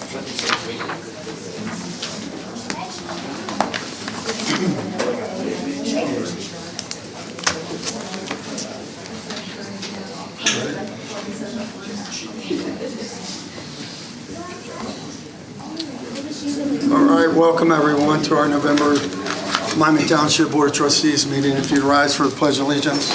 All right, welcome everyone to our November Miami Township Board of Trustees meeting. If you'd rise for the Pledge of Allegiance.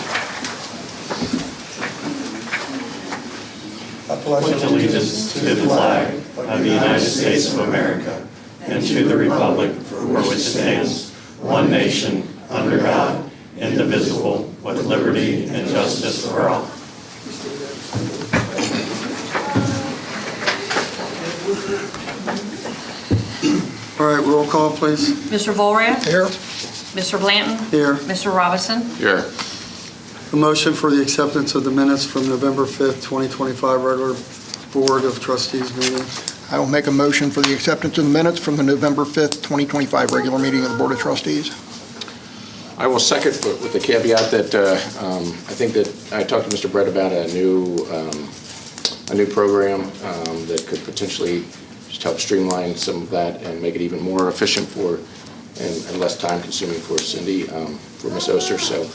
I pledge allegiance to the flag of the United States of America and to the republic for which it stands, one nation, under God, indivisible, with liberty and justice for all. All right, roll call, please. Mr. Volrath? Here. Mr. Blanton? Here. Mr. Robinson? Here. A motion for the acceptance of the minutes from November 5th, 2025 regular Board of Trustees meeting. I will make a motion for the acceptance of the minutes from the November 5th, 2025 regular meeting of the Board of Trustees. I will second with the caveat that I think that I talked to Mr. Brett about a new program that could potentially just help streamline some of that and make it even more efficient and less time consuming for Cindy, for Ms. Oster. So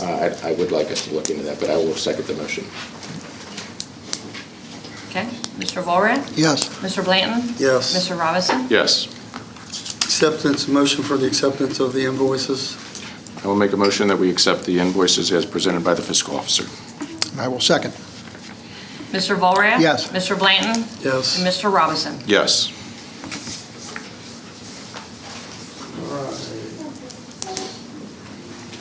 I would like us to look into that, but I will second the motion. Okay. Mr. Volrath? Yes. Mr. Blanton? Yes. Mr. Robinson? Yes. Motion for the acceptance of the invoices. I will make a motion that we accept the invoices as presented by the fiscal officer. I will second. Mr. Volrath? Yes. Mr. Blanton? Yes. And Mr. Robinson? Yes.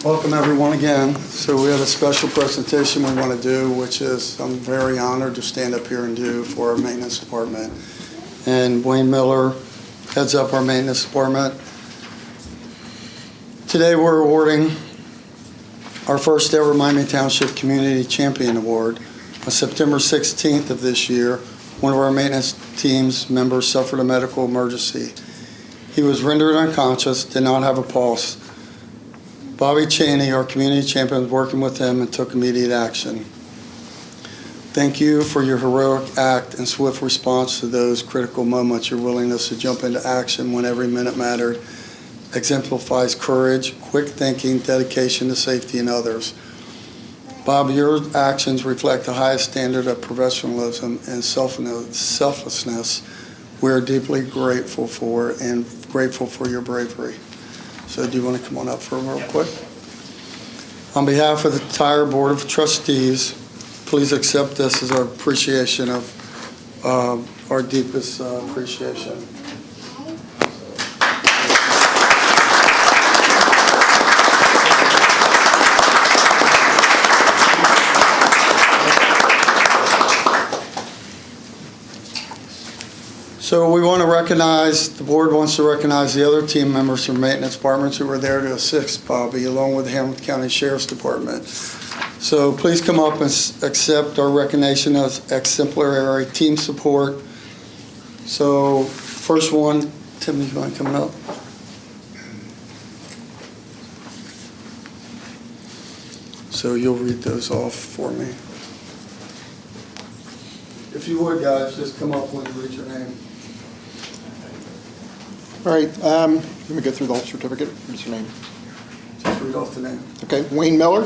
Welcome everyone again. So we have a special presentation we want to do, which is I'm very honored to stand up here and do for our maintenance department. And Wayne Miller heads up our maintenance department. Today we're awarding our first ever Miami Township Community Champion Award. On September 16th of this year, one of our maintenance team's members suffered a medical emergency. He was rendered unconscious, did not have a pulse. Bobby Cheney, our community champion, was working with him and took immediate action. Thank you for your heroic act and swift response to those critical moments. Your willingness to jump into action when every minute mattered exemplifies courage, quick thinking, dedication to safety and others. Bob, your actions reflect the highest standard of professionalism and selflessness we are deeply grateful for and grateful for your bravery. So do you want to come on up for a real quick? On behalf of the entire Board of Trustees, please accept this as our appreciation of our deepest appreciation. So we want to recognize, the board wants to recognize the other team members from maintenance departments who were there to assist Bobby, along with the Hamilton County Sheriff's Department. So please come up and accept our recognition as exemplary team support. So first one, Tim, you want to come up? So you'll read those off for me. If you would, guys, just come up when you read your name. All right, let me go through the whole certificate. What's your name? Just read off the name. Okay, Wayne Miller.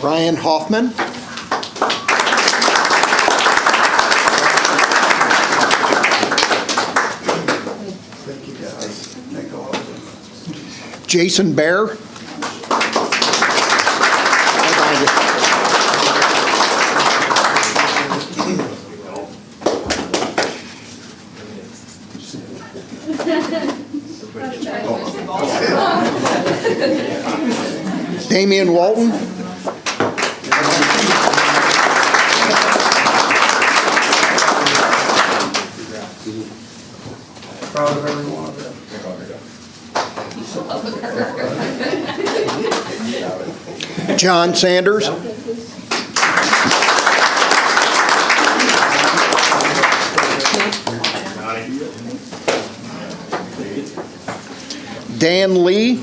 Ryan Hoffman. Thank you, guys. Thank all of you. Jason Bear. Damian Walton. Proud of every one of them. John Sanders. Dan Lee.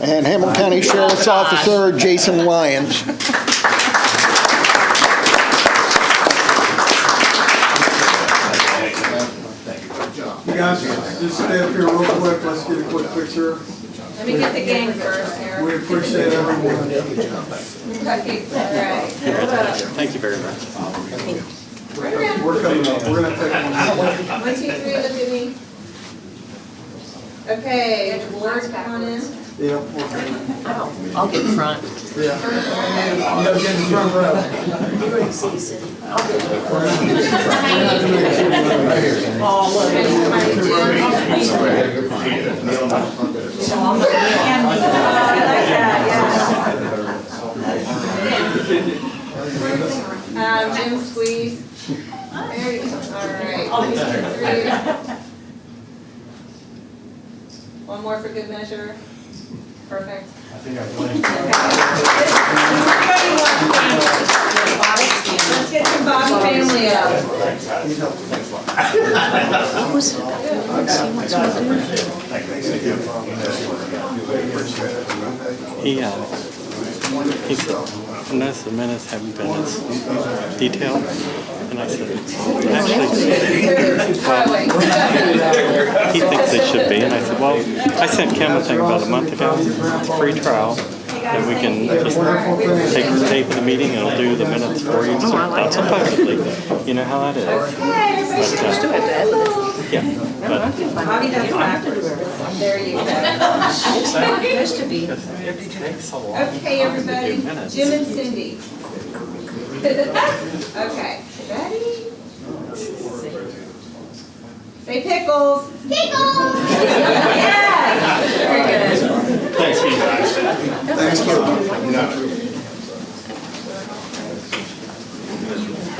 And Hamilton County Sheriff's Officer Jason Lyons. You guys, just stay up here real quick, let's get a quick picture. Let me get the gang first here. We appreciate everyone. Okay, all right. Thank you very much. We're coming up, we're gonna take one. 1, 2, 3, look at me. Okay, words back on in. Yeah, we're coming. I'll get in front. Yeah. You gotta get in the front row. Jim squeeze. There you go. All right. 3. One more for good measure. Perfect. Let's get some Bobby family up. He said, I noticed the minutes haven't been as detailed. And I said, actually, he thinks they should be. And I said, well, I sent Kim a thing about a month ago, it's a free trial, and we can just take the tape of the meeting and it'll do the minutes for you. So that's supposedly, you know how that is. But, yeah, but Bobby does backwards. There you go. Used to be. it takes a lot Okay, everybody. Jim and Cindy. Okay, ready? Say pickles. Pickles! Yes! Very good. thanks, you guys.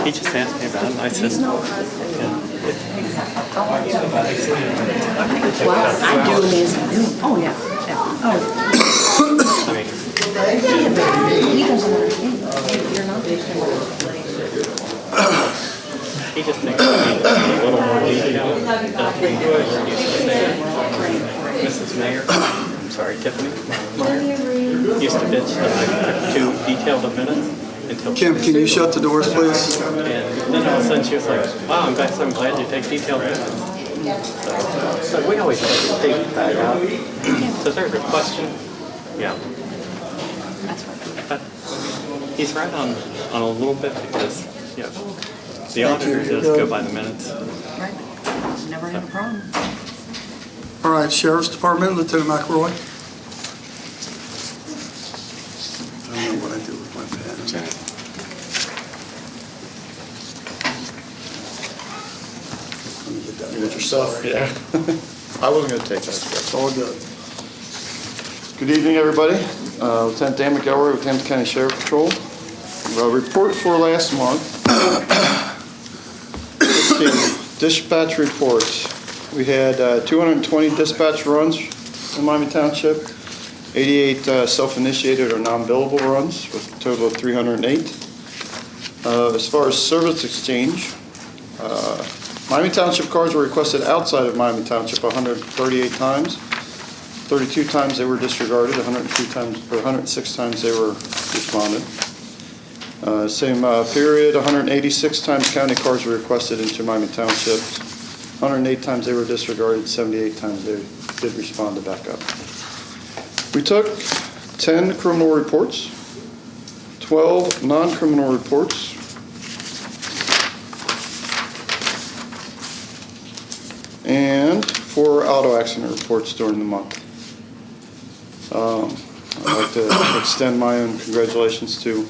He just asked me about it, and I said, Well, I do is, oh, yeah. Oh. I mean, He doesn't understand. You're not. he just thinks we need a little more detail. Mrs. Mayor, I'm sorry, Tiffany, used to bitch that I took too detailed a minute until. Kim, can you shut the doors, please? And then all of a sudden she was like, wow, I'm glad you take detailed minutes. So we always take that out. So there's a question. Yeah. But he's right on a little bit because, you know, the auditor does go by the minutes. Right. Never had a problem. All right, Sheriff's Department, Lieutenant McElroy. I don't know what I do with my pen. Let me get that. You got your stuff? Yeah. I wasn't going to take that. It's all good. Good evening, everybody. Lieutenant Dan McElroy with Hampton County Sheriff Patrol. Report for last month. Let's see. Dispatch reports. We had 220 dispatch runs in Miami Township, 88 self-initiated or non-billable runs with a total of 308. As far as service exchange, Miami Township cars were requested outside of Miami Township 138 times. 32 times they were disregarded, 106 times they were responded. Same period, 186 times county cars were requested into Miami Township. 108 times they were disregarded, 78 times they did respond to backup. We took 10 criminal reports, 12 non-criminal reports, and 4 auto accident reports during the month. I'd like to extend my own congratulations to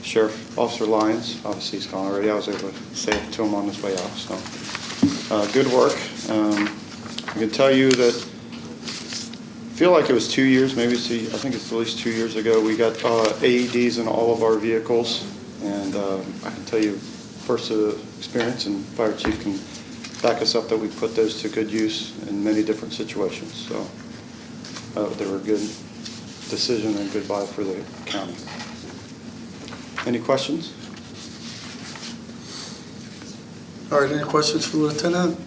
Sheriff Officer Lyons. Obviously he's gone already. I was able to say it to him on his way out. So good work. I can tell you that I feel like it was 2 years, maybe I think it's at least 2 years ago, we got AEDs in all of our vehicles. And I can tell you first experience, and Fire Chief can back us up, that we put those to good use in many different situations. So they were a good decision and good buy for the county. Any questions? All right, any questions for the Lieutenant?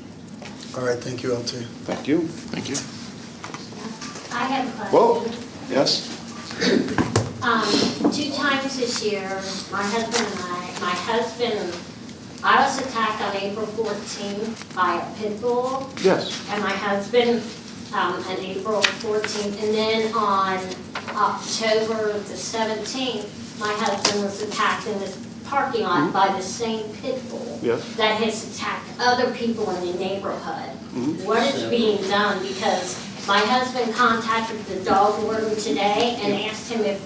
All right, thank you, LT. Thank you. Thank you. I have a Whoa, question. yes? 2 times this year, my husband and I was attacked on April 14th by a pit bull, Yes. and my husband on April 14th, and then on October the 17th, my husband was attacked in this parking lot by the same pit bull Yes. that has attacked other people in the neighborhood. Mhm. What is being done? Because my husband contacted the dog warden today and asked him if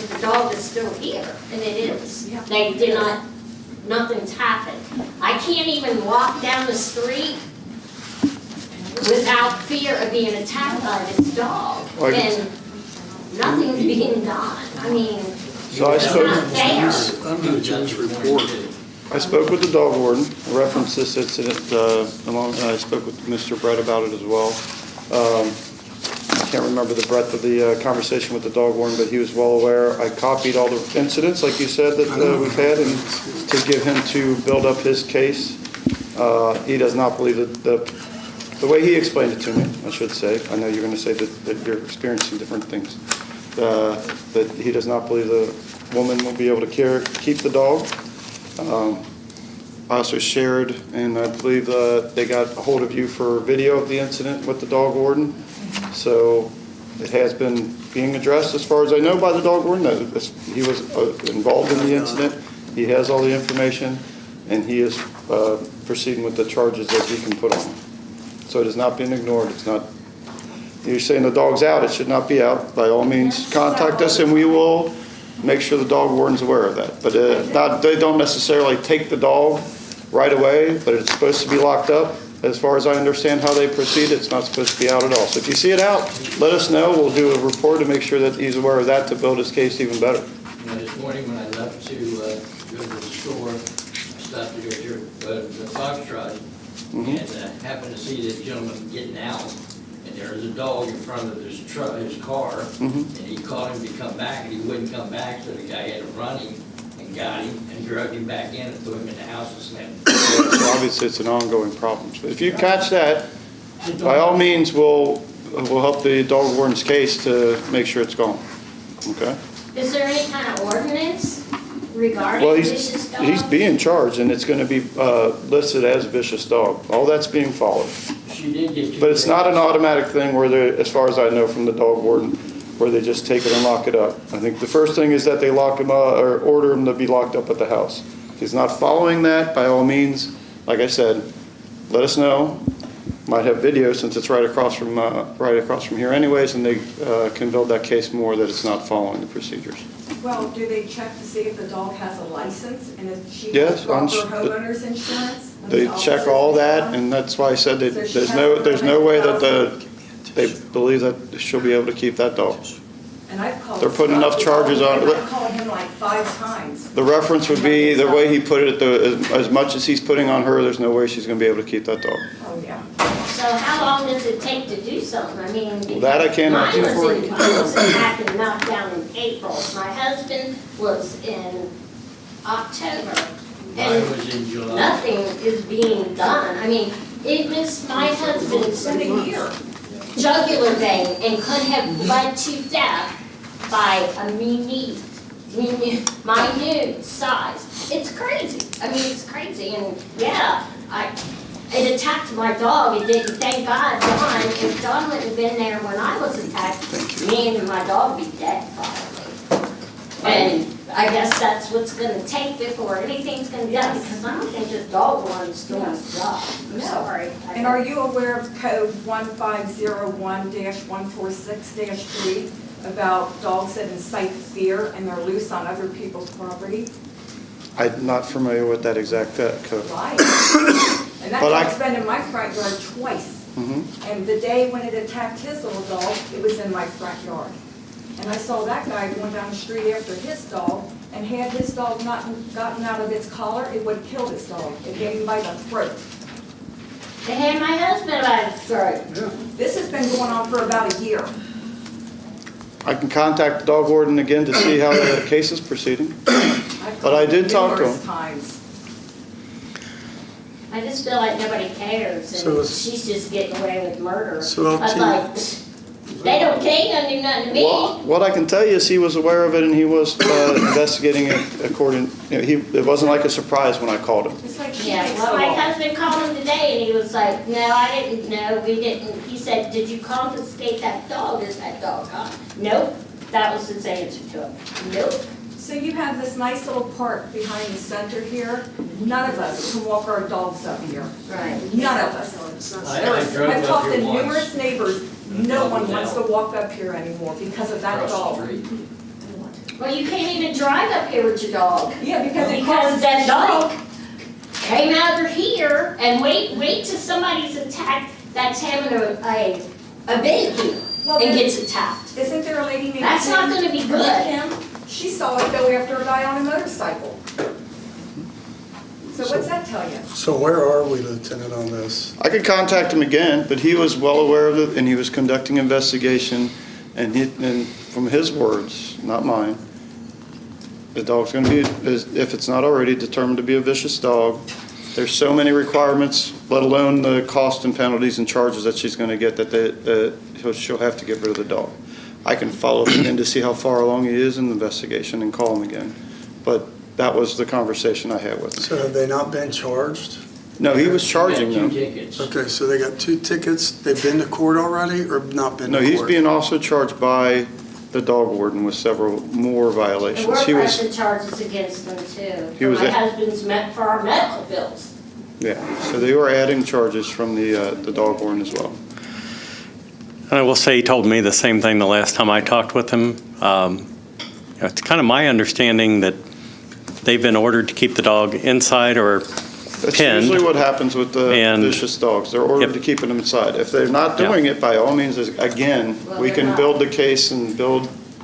the dog is still here, and it is. They did not, nothing's happened. I can't even walk down the street without fear of being attacked by this dog. Well, And nothing's being done. I mean, So I it's spoke, not fair. I'm going to change report. I spoke with the dog warden, I referenced this incident, I spoke with Mr. Brett about it as well. I can't remember the breadth of the conversation with the dog warden, but he was well aware. I copied all the incidents, like you said, that we've had, and to give him to build up his case. He does not believe that the way he explained it to me, I should say, I know you're going to say that you're experiencing different things, that he does not believe the woman will be able to keep the dog. I also shared, and I believe they got a hold of you for video of the incident with the dog warden. So it has been being addressed, as far as I know, by the dog warden. He was involved in the incident. He has all the information, and he is proceeding with the charges that he can put on him. So it is not being ignored. It's not, you're saying the dog's out. It should not be out. By all means, contact us, and we will make sure the dog warden's aware of that. But they don't necessarily take the dog right away, but it's supposed to be locked up. As far as I understand how they proceed, it's not supposed to be out at all. So if you see it out, let us know. We'll do a report to make sure that he's aware of that to build his case even better. This morning when I left to go to the store, I stopped to go to the Foxtrot and happened to see this gentleman getting out. And there was a dog in front of his car, and he called him to come back, and he wouldn't come back, so the guy had to run him and got him and drug him back in and threw him in the house and slammed him. So obviously, it's an ongoing problem. So if you catch that, by all means, we'll help the dog warden's case to make sure it's gone. Okay? Is there any kind of ordinance regarding Well, vicious dogs? he's being charged, and it's going to be listed as vicious dog. All that's being followed. She did get 2 But it's not an automatic thing where they, as far as I know from the dog warden, where they just take it and lock it up. I think the first thing is that they lock him up or order him to be locked up at the house. If he's not following that, by all means, like I said, let us know. Might have video since it's right across from here anyways, and they can build that case more that it's not following the procedures. Well, do they check to see if the dog has a license and if she Yes, has proper homeowner's insurance? They check all that, and that's why I said that there's no way that they believe that she'll be able to keep that dog. And I've called. They're putting enough charges on it. I've called him like 5 times. The reference would be, the way he put it, as much as he's putting on her, there's no way she's going to be able to keep that dog. Oh, yeah. So how long does it take to do something? I mean, That I can't answer for you. Mine was attacked and knocked down in April. My husband was in October. Mine was in July. Nothing is being done. I mean, it was my husband's jugular vein and could have led to death by a minute size. It's crazy. I mean, it's crazy. And yeah, it attacked my dog. It didn't. Thank God, Don. If Don wouldn't have been there when I was attacked, me and my dog would be dead probably. And I guess that's what's going to take before anything's going to be done, because I don't think this dog warden's doing his job. I'm sorry. And are you aware of code 1501-146-3 about dogs that incite fear and they're loose on other people's property? I'm not familiar with that exact code. Right. And that But dog's been in my front yard twice. And the day when it attacked his little dog, it was in my front yard. And I saw that guy going down the street after his dog, and had his dog not gotten out of its collar, it would have killed his dog. It gave him by the throat. They had my husband by the throat. This has been going on for about a year. I can contact the dog warden again to see how the case is proceeding. I've But I did called talk to numerous him. times. I just feel like nobody cares, So and it's- she's just getting away with murder. So I was like, they don't care, you don't do nothing to me. What I can tell you is he was aware of it and he was investigating it according, it wasn't like a surprise when I called him. It's like she Yeah, makes well, the my law. husband called him today, and he was like, no, I didn't, no, we didn't. He said, did you confiscate that dog? Is that dog gone? Nope, that was his answer to him. Nope. So you have this nice little park behind the center here. None of us can walk our dogs up here. Right. None of us. I drove I've up talked here to once. numerous neighbors. No one wants to walk up here anymore because of that Across the dog. street. Well, you can't even drive up here with your dog. Yeah, because it Because causes that dog dog. came over here and wait till somebody's attacked that's having a event here Well, and then- gets attacked. Isn't there a lady named That's not Kim? gonna be good. Kim? She saw it go after a guy on a motorcycle. So what's that tell you? So where are we, Lieutenant, on this? I could contact him again, but he was well aware of it and he was conducting investigation. And from his words, not mine, the dog's going to be, if it's not already, determined to be a vicious dog. There's so many requirements, let alone the cost and penalties and charges that she's going to get, that she'll have to get rid of the dog. I can follow up again to see how far along he is in the investigation and call him again. But that was the conversation I had with him. So have they not been charged? No, he was charging We got 2 them. tickets. Okay, so they got 2 tickets. They've been to court already or not been to No, court? he's being also charged by the dog warden with several more And violations. we're He was, pressing charges against them too. He For was my at- husband's for our medical bills. yeah, so they were adding charges from the dog warden as well. And I will say, he told me the same thing the last time I talked with him. It's kind of my understanding that they've been ordered to keep the dog inside or That's pinned. usually what happens with the And- vicious dogs. They're ordered Yep. to keep them inside. If they're not doing it, by all means, again, Well, we they're can not. build the case and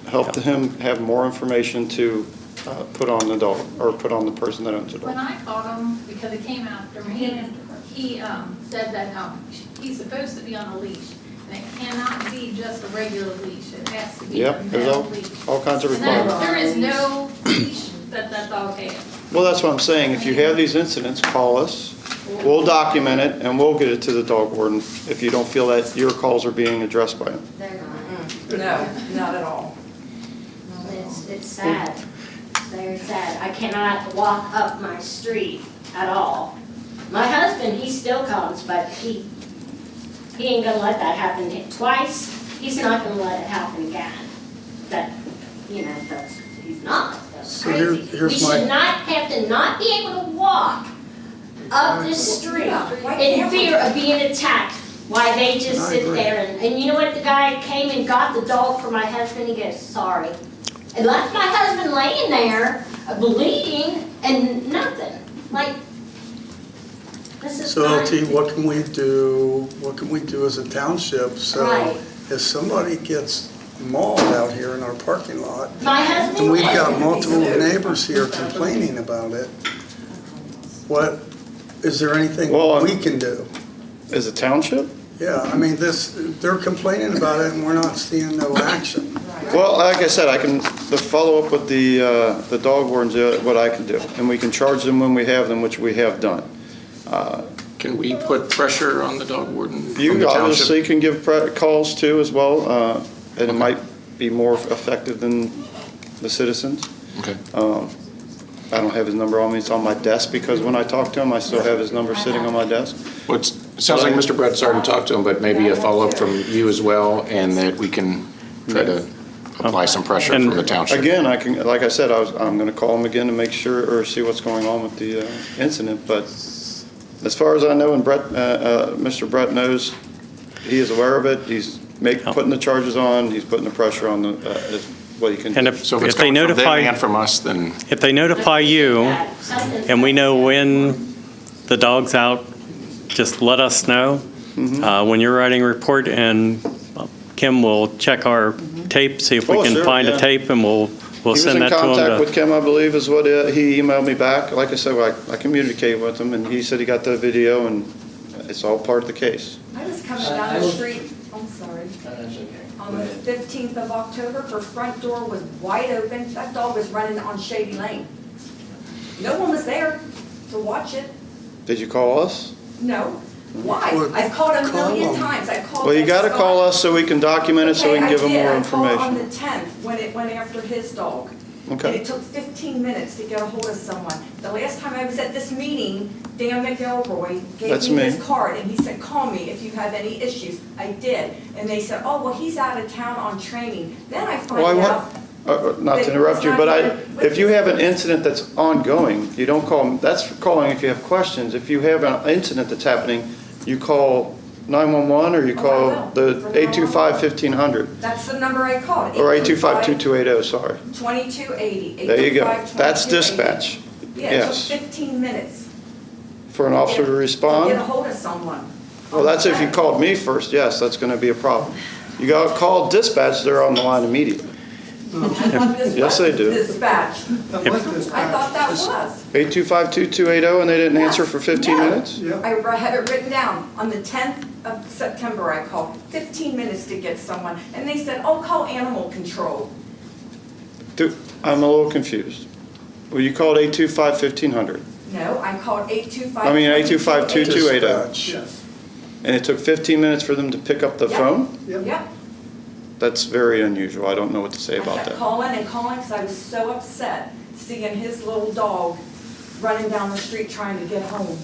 help Yeah. him have more information to put on the dog, or put on the person that owns the When dog. I called him, because it came after me, he said that he's supposed to be on a leash. And it cannot be just a regular leash, it has to be a Yep, there's metal leash. all kinds of And there requirements. is no leash that dog has. Well, that's what I'm saying. If you have these incidents, call us. We'll document it and we'll get it to the dog warden if you don't feel that your calls are being addressed by him. They're not. No, not at all. It's sad. It's very sad. I cannot walk up my street at all. My husband, he still comes, but he ain't gonna let that happen twice. He's not gonna let it happen again. That, he's not. That's So here- crazy. here's We my- should not have to not be able to walk up this street in fear of being attacked. Why they just I sit agree. there and you know what? The guy came and got the dog for my husband. He goes, sorry. And left my husband laying there, bleeding, and nothing. Like, this is So not. LT, what can we do, as a township? So Right. if somebody gets mauled out here in our parking lot, My husband. and we've left. got multiple neighbors here complaining about it, is there anything Well, we can do? Is it township? Yeah, I mean, they're complaining about it and we're not seeing no action. Well, like I said, the follow up with the dog wardens, what I can do. And we can charge them when we have them, which we have done. Can we put pressure on the dog warden from the You township? obviously can give calls too as well, and it might be more effective than the citizens. Okay. I don't have his number on me, it's on my desk, because when I talk to him, I still have his number sitting on my desk. Well, it sounds like Mr. Brett's already talked to him, but maybe a follow-up from you as well, and that we can try to apply some pressure from the township. Again, like I said, I'm gonna call him again to make sure, or see what's going on with the incident, but as far as I know, and Mr. Brett knows, he is aware of it, he's putting the charges on, he's putting the pressure on what he can do. And if So if it's they coming from them notify, and from us, then if they notify you and we know when the dog's out, just let us know when you're writing a report, and Kim will check our tape, see if we Oh, can sure, find yeah. a tape, and we'll send that to He was in contact them. with Kim, I believe, is what he emailed me back. Like I said, I communicated with him, and he said he got the video, and it's all part of the case. I was coming down the street, I'm sorry, No, that's okay. on Go the ahead. 15th of October, her front door was wide open, that dog was running on Shady Lane. No one was there to watch it. Did you call us? No. Why? Well, I've called a call million them. times. I've called. Well, you that gotta Scott. call us so we can document it, so we can give them more I called on information. the 10th when it went after his dog. And Okay. it took 15 minutes to get a hold of someone. The last time I was at this meeting, Dan McElroy That's gave me me. his card, and he said, call me if you have any issues. I did. And they said, oh, well, he's out of town on training. Then I Well, I find want, out. not to interrupt you, but if you have an incident that's ongoing, you don't call, that's calling if you have questions. If you have an incident that's happening, you call 911 or you Oh, I call will. the For 825-1500 That's the number I called. or 825-2280, sorry. 2280. There you go. 825-2280. That's dispatch. Yeah, it Yes. took 15 minutes. For an officer to Get a respond? hold of someone. Well, that's if you called me first, yes, that's gonna be a problem. You got call dispatch, they're on the line immediately. Yes, they do. Dispatch. I thought that was. 825-2280 and they didn't answer for 15 No. minutes? I have it written down. On the 10th of September, I called, 15 minutes to get someone, and they said, oh, call animal control. I'm a little confused. Well, you called 825-1500 No, I called 825. I mean, 825-2280. Dispatch. Yes. and it took 15 minutes for them to pick up the Yep. phone? Yep. That's very unusual. I don't know what to say I about kept that. calling and calling because I was so upset seeing his little dog running down the street trying to get home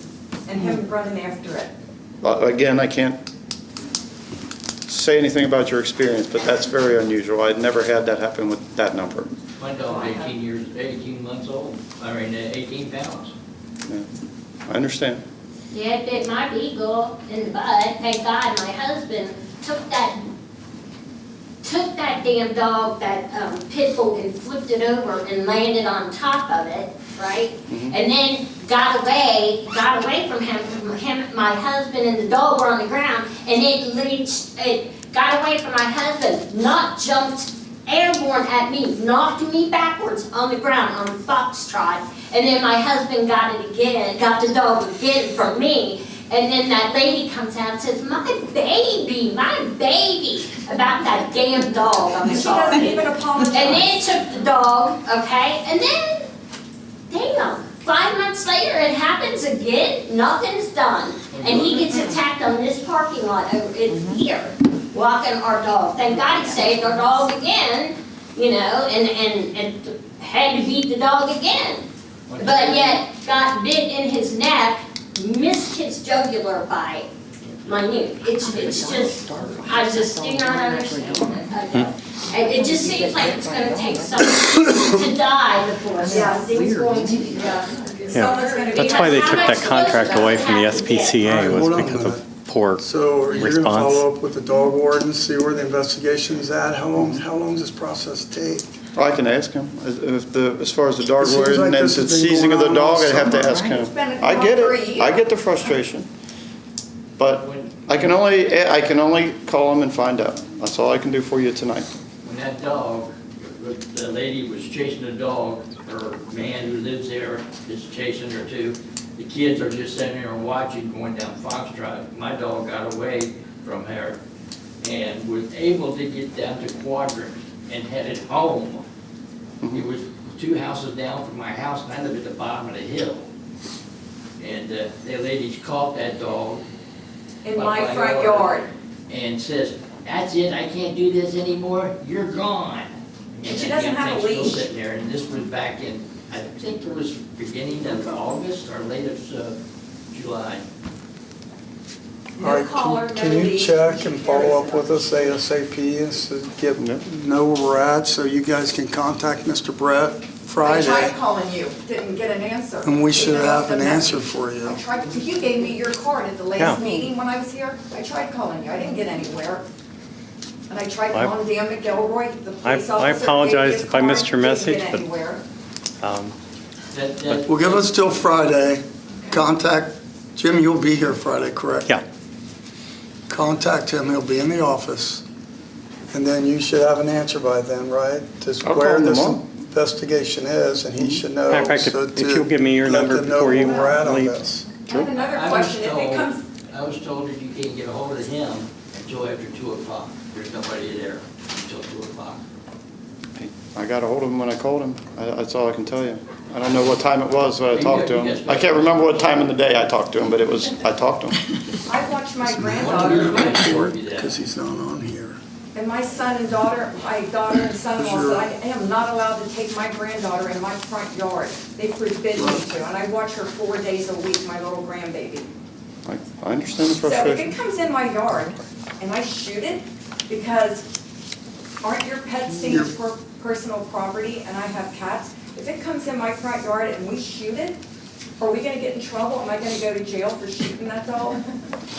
and him running after it. Again, I can't say anything about your experience, but that's very unusual. I'd never had that happen with that number. My dog, 18 months old, 18 pounds. Yeah. I understand. Yeah, it bit my beagle in the butt. Thank God my husband took that damn dog, that pit bull, and flipped it over and landed on top of it, right? And then got away from him, my husband and the dog were on the ground, and it got away from my husband, jumped airborne at me, knocked me backwards on the ground on Foxtrot, and then my husband got the dog again from me, and then that lady comes out and says, my baby, about that damn dog, I'm And she sorry. doesn't even apologize. And then took the dog, okay, and then, damn, 5 months later, it happens again, nothing's done. And he gets attacked on this parking lot over in here, walking our dog. Thank God he saved our dog again, and had to beat the dog again. But yet, got bit in his neck, missed his jugular by minute. It's just, I just do not understand it. It just seems like it's gonna take someone to die before something's going to be done. Someone's gonna be. That's why they took that contract away from the SPCA, Hold was on a because minute. of poor So you're gonna response. follow up with the dog warden, see where the investigation's at? How long does this process take? I can ask him. As far as the dog It seems warden like and the this has been seizing of the going on all dog, I'd have to summer. ask him. It's been I get over a it. year. I get the frustration. But I can only call him and find out. That's all I can do for you tonight. When that dog, the lady was chasing a dog, her man who lives there is chasing her too. The kids are just sitting there and watching going down Foxtrot. My dog got away from her and was able to get down to Quadrant and headed home. It was 2 houses down from my house, and I live at the bottom of the hill. And the lady caught that dog. In my front yard. And says, that's it, I can't do this anymore, you're gone. And she doesn't have a Still leash. sitting there, and this was back in, I think it was beginning of August or late of July. All right, collar, can no you leash. check and follow up with us ASAP and know where we're at so you guys can contact Mr. Brett I tried Friday? calling you, didn't get an answer. And we should Even have off the an message. answer for you. I tried, you gave me your card at the Yeah. last meeting when I was here. I tried calling you, I didn't get anywhere. And I tried I- calling Dan McElroy, the police I officer. apologize gave me his if I missed your card, message, didn't but- get anywhere. That- Well, give us till Friday. Contact, Jim, you'll be here Friday, correct? Yeah. Contact him, he'll be in the office. And then you should have an answer by then, right? Just I'll where call him this tomorrow. investigation is, and he should know. Matter of fact, so if you'll give me your let number them know before you where we're at on leave. this. I have another I was question, if it told- comes, I was told that you can't get a hold of him until after 2 o'clock. There's nobody there until 2 o'clock. I got a hold of him when I called him. That's all I can tell you. I don't know what time it was when I talked to him. I can't remember what time in the day I talked to him, but I talked to him. I watched my granddaughter, Because he's not on here. and my son and daughter, my daughter and son-in-law said, I am not allowed to take my granddaughter in my front yard. They forbid me to, and I watch her 4 days a week, my little grandbaby. I understand the So if frustration. it comes in my yard and I shoot it, because aren't your pets things for personal property, and I have cats, if it comes in my front yard and we shoot it, are we gonna get in trouble? Am I gonna go to jail for shooting that dog?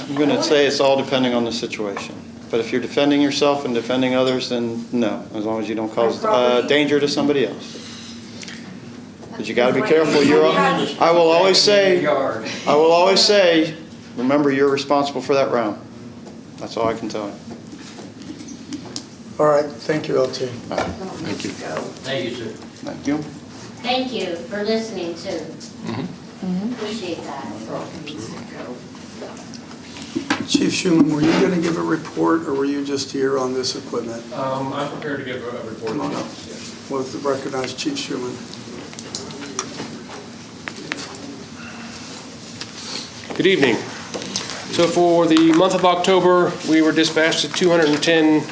I'm going to say it's all depending on the situation. But if you're defending yourself and defending others, then no, as long as you don't cause danger to somebody else. But you got to be careful. I will always say, remember, you're responsible for that round. That's all I can tell you. All right, thank you, LT. Thank you. Thank you, sir. Thank you. Thank you for listening too. Appreciate that. Chief Schuman, were you going to give a report, or were you just here on this equipment? I'm prepared to give a report. Come on up. We'll recognize Chief Schuman. Good evening. So for the month of October, we were dispatched to 210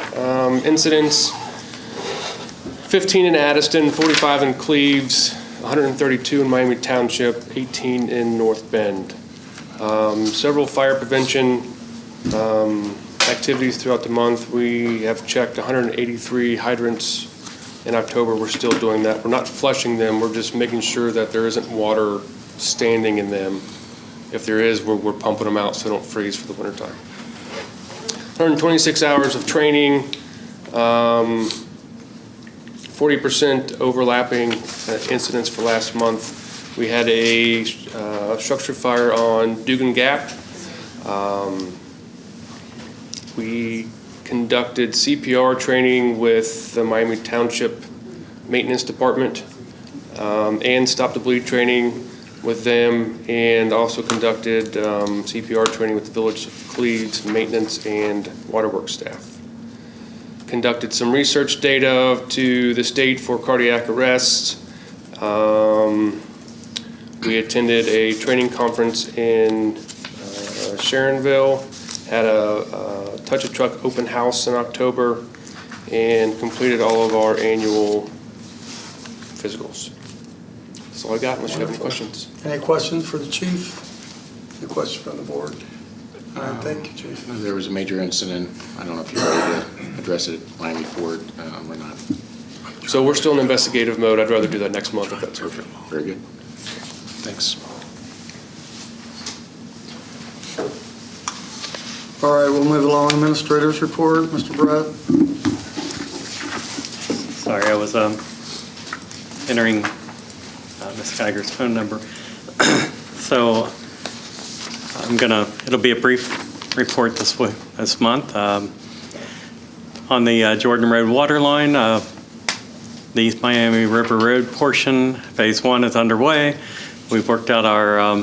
incidents, 15 in Addiston, 45 in Cleves, 132 in Miami Township, 18 in North Bend. Several fire prevention activities throughout the month. We have checked 183 hydrants in October. We're still doing that. We're not flushing them. We're just making sure that there isn't water standing in them. If there is, we're pumping them out so they don't freeze for the wintertime. 126 hours of training, 40% overlapping incidents for last month. We had a structure fire on Dugan Gap. We conducted CPR training with the Miami Township Maintenance Department and Stop the Bleed training with them, and also conducted CPR training with the Village of Cleves maintenance and waterworks staff. Conducted some research data to the state for cardiac arrest. We attended a training conference in Sharonville, had a Touch a Truck open house in October, and completed all of our annual physicals. That's all I got, unless you have any questions. Any questions for the chief? Any questions from the board? All right, thank you, Chief. There was a major incident. I don't know if you're ready to address it at Miami Ford or not. So we're still in investigative mode. I'd rather do that next month if that's perfect. Very good. Thanks. All right, we'll move along. Administrator's report, Mr. Brett. Sorry, I was entering Ms. Geiger's phone number. So it'll be a brief report this month. On the Jordan Road water line, the East Miami River Road portion, phase 1 is underway. We've worked out our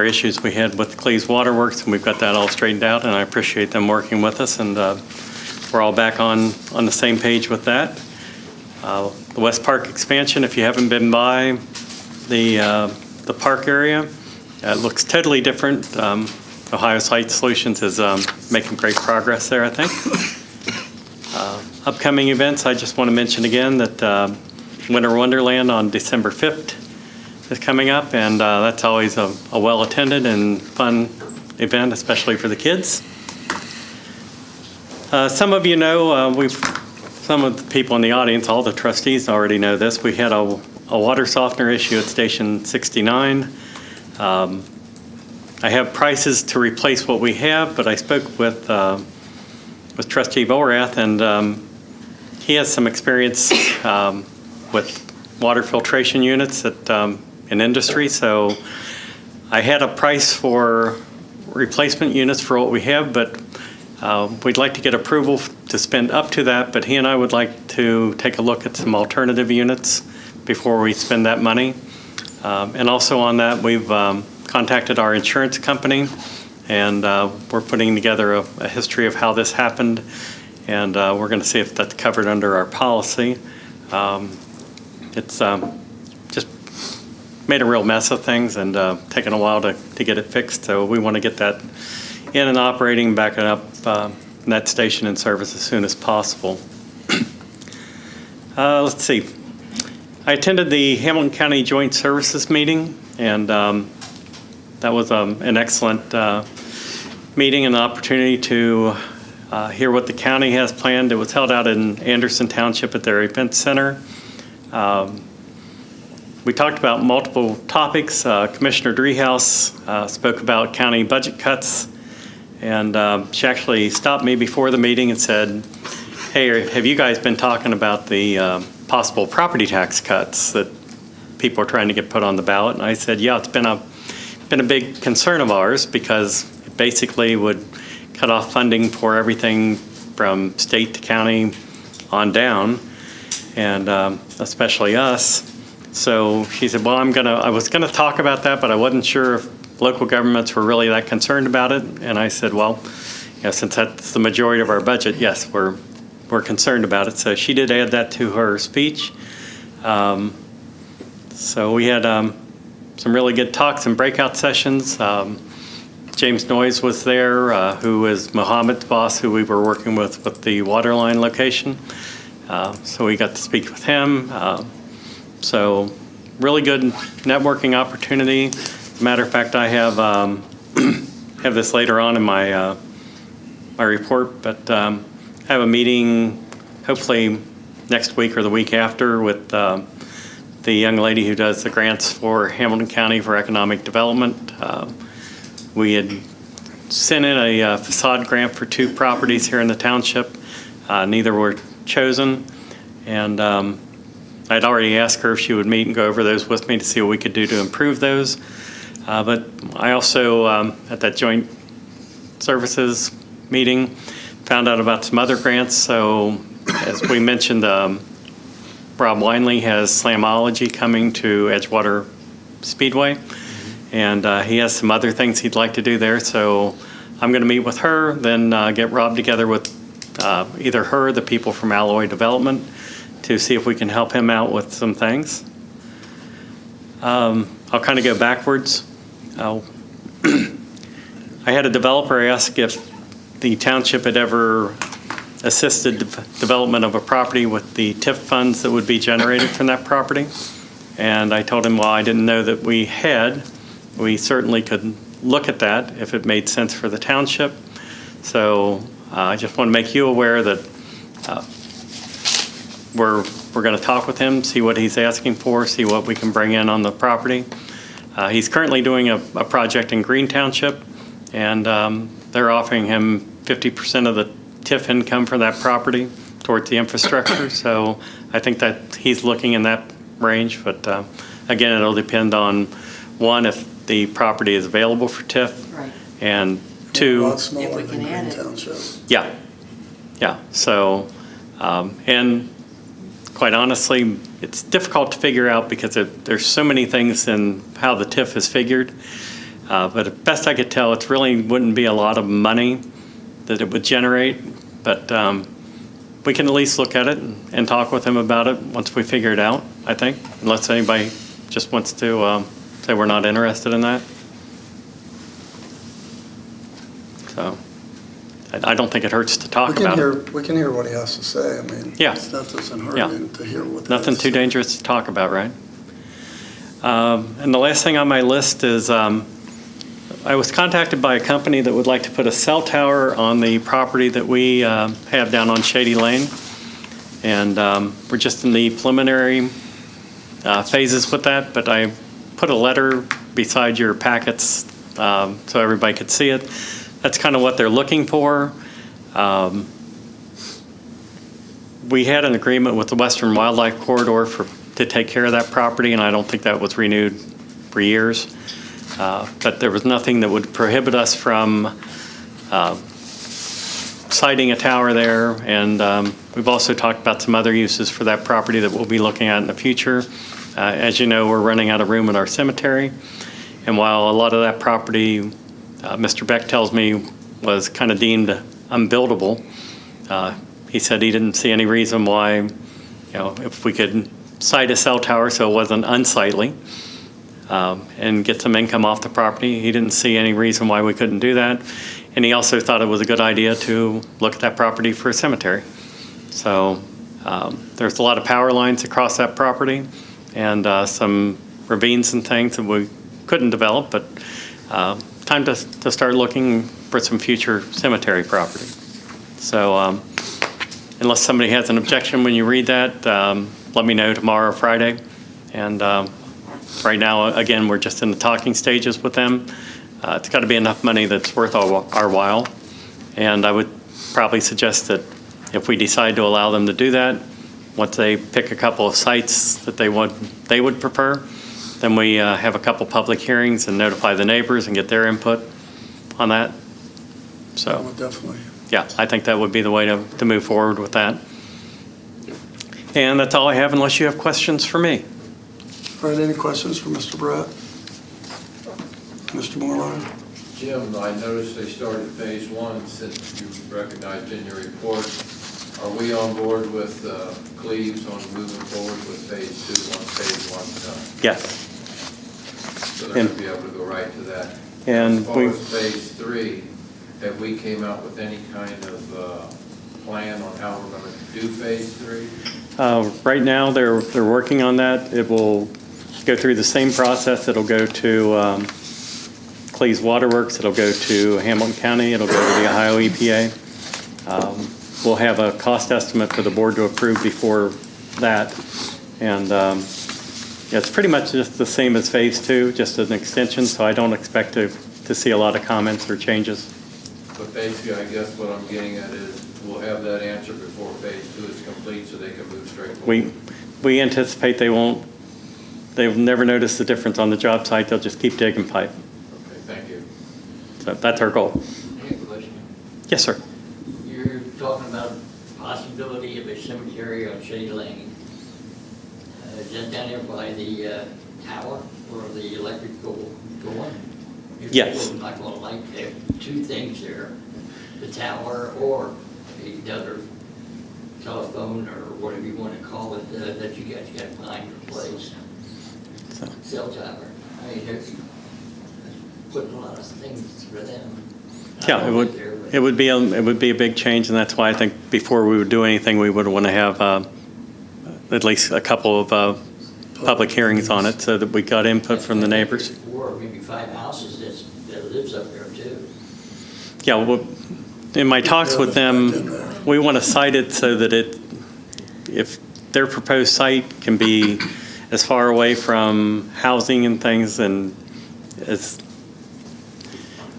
issues we had with Cleves Waterworks, and we've got that all straightened out, and I appreciate them working with us, and we're all back on the same page with that. The West Park expansion, if you haven't been by the park area, it looks totally different. Ohio Site Solutions is making great progress there, I think. Upcoming events, I just want to mention again that Winter Wonderland on December 5th is coming up, and that's always a well-attended and fun event, especially for the kids. Some of you know, some of the people in the audience, all the trustees already know this, we had a water softener issue at Station 69. I have prices to replace what we have, but I spoke with Trustee Vorath, and he has some experience with water filtration units in industry, so I had a price for replacement units for what we have, but we'd like to get approval to spend up to that, but he and I would like to take a look at some alternative units before we spend that money. And also on that, we've contacted our insurance company, and we're putting together a history of how this happened, and we're going to see if that's covered under our policy. It's just made a real mess of things and taken a while to get it fixed. So we want to get that in and operating, backing up that station in service as soon as possible. Let's see. I attended the Hamilton County Joint Services meeting, and that was an excellent meeting and opportunity to hear what the county has planned. It was held out in Anderson Township at their event center. We talked about multiple topics. Commissioner Driehaus spoke about county budget cuts, and she actually stopped me before the meeting and said, hey, have you guys been talking about the possible property tax cuts that people are trying to get put on the ballot? And I said, yeah, it's been a big concern of ours because it basically would cut off funding for everything from state to county on down, and especially us. So she said, well, I was gonna talk about that, but I wasn't sure if local governments were really that concerned about it. And I said, well, since that's the majority of our budget, yes, we're concerned about it. So she did add that to her speech. So we had some really good talks and breakout sessions. James Noyes was there, who is Mohammed's boss, who we were working with the water line location. So we got to speak with him. So really good networking opportunity. As a matter of fact, I have have this later on in my my report, but I have a meeting hopefully next week or the week after with the young lady who does the grants for Hamilton County for economic development. We had sent in a facade grant for 2 properties here in the township. Neither were chosen, and I'd already asked her if she would meet and go over those with me to see what we could do to improve those. But I also, at that joint services meeting, found out about some other grants. So as we mentioned, Rob Winley has Slamology coming to Edgewater Speedway, and he has some other things he'd like to do there. So I'm going to meet with her, then get Rob together with either her or the people from Alloy Development to see if we can help him out with some things. I'll kind of go backwards. I had a developer ask if the township had ever assisted development of a property with the TIF funds that would be generated from that property. And I told him, well, I didn't know that we had. We certainly could look at that if it made sense for the township. So I just want to make you aware that we're going to talk with him, see what he's asking for, see what we can bring in on the property. He's currently doing a project in Green Township, and they're offering him 50% of the TIF income for that property towards the infrastructure. So I think that he's looking in that range, but again, it'll depend on, one, if the property is available for TIF, Right. A and 2, lot smaller than can add Green it. Township. yeah. So, and quite honestly, it's difficult to figure out because there's so many things in how the TIF is figured. But best I could tell, it really wouldn't be a lot of money that it would generate. But we can at least look at it and talk with him about it once we figure it out, I think, unless anybody just wants to say we're not interested in that. So I don't think it hurts to talk about it. We can hear what he has to say. I mean, Yeah. it's not doesn't hurt Yeah. to hear what he Nothing has to too say. dangerous to talk about, right? And the last thing on my list is I was contacted by a company that would like to put a cell tower on the property that we have down on Shady Lane. And we're just in the preliminary phases with that, but I put a letter beside your packets so everybody could see it. That's kind of what they're looking for. We had an agreement with the Western Wildlife Corridor to take care of that property, and I don't think that was renewed for years. But there was nothing that would prohibit us from siting a tower there, and we've also talked about some other uses for that property that we'll be looking at in the future. As you know, we're running out of room in our cemetery, and while a lot of that property, Mr. Beck tells me, was kind of deemed unbuildable, he said he didn't see any reason why if we could site a cell tower so it wasn't unsightly, and get some income off the property. He didn't see any reason why we couldn't do that. And he also thought it was a good idea to look at that property for a cemetery. So there's a lot of power lines across that property and some ravines and things that we couldn't develop, but time to start looking for some future cemetery property. So unless somebody has an objection when you read that, let me know tomorrow or Friday. And right now, again, we're just in the talking stages with them. It's got to be enough money that's worth our while. And I would probably suggest that if we decide to allow them to do that, once they pick a couple of sites that they would prefer, then we have a couple public hearings and notify the neighbors and get their input on that. So, Well, definitely. yeah, I think that would be the way to move forward with that. And that's all I have unless you have questions for me. All right, any questions for Mr. Brett? Mr. Morline? Jim, I noticed they started phase one since you recognized in your report. Are we on board with Cleves on moving forward with phase two once phase one's done? Yes. So they're going to be able to go right to that. And as far as phase three, have we came out with any kind of plan on how we're going to do phase three? Right now, they're working on that. It will go through the same process. It'll go to Cleves Waterworks. It'll go to Hamilton County. It'll go to the Ohio EPA. We'll have a cost estimate for the board to approve before that. And yeah, it's pretty much just the same as phase two, just an extension. So I don't expect to see a lot of comments or changes. But basically, I guess what I'm getting at is we'll have that answer before phase two is complete so they can move straight forward. We anticipate they'll never notice the difference on the job site. They'll just keep digging pipe. Okay, thank you. So that's our goal. I have a question. Yes, sir. You're talking about possibility of a cemetery on Shady Lane. Just down there by the tower where the electrical going. Yes. People are not going to like there. Two things there, the tower or another telephone or whatever you want to call it that you guys got behind your place. Cell tower. I mean, they're putting a lot of things for them. Yeah, it would be a big change, and that's why I think before we would do anything, we would want to have at least a couple of public hearings on it so that we got input from the neighbors. 4 or maybe 5 houses that lives up there too. Yeah, well, in my talks with them, we want to site it so that if their proposed site can be as far away from housing and things, and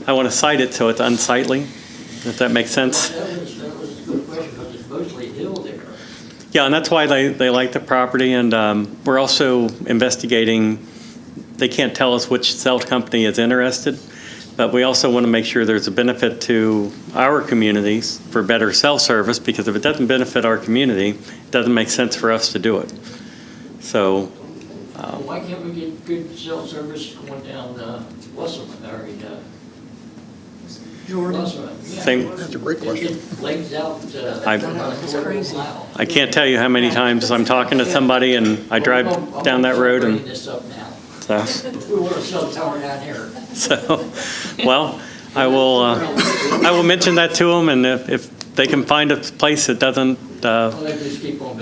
I want to site it so it's unsightly, if that makes sense. That was a good question because it's mostly hill there. Yeah, and that's why they like the property, and we're also investigating. They can't tell us which cell company is interested, but we also want to make sure there's a benefit to our communities for better cell service, because if it doesn't benefit our community, it doesn't make sense for us to do it. So. Why can't we get good cell service going down Wasserman area? Same. That's a great question. It lays out crazy. I can't tell you how many times I'm talking to somebody and I drive down that road and this up now. so. We want a cell tower down here. So, well, I will mention that to them, and if they can find a place that doesn't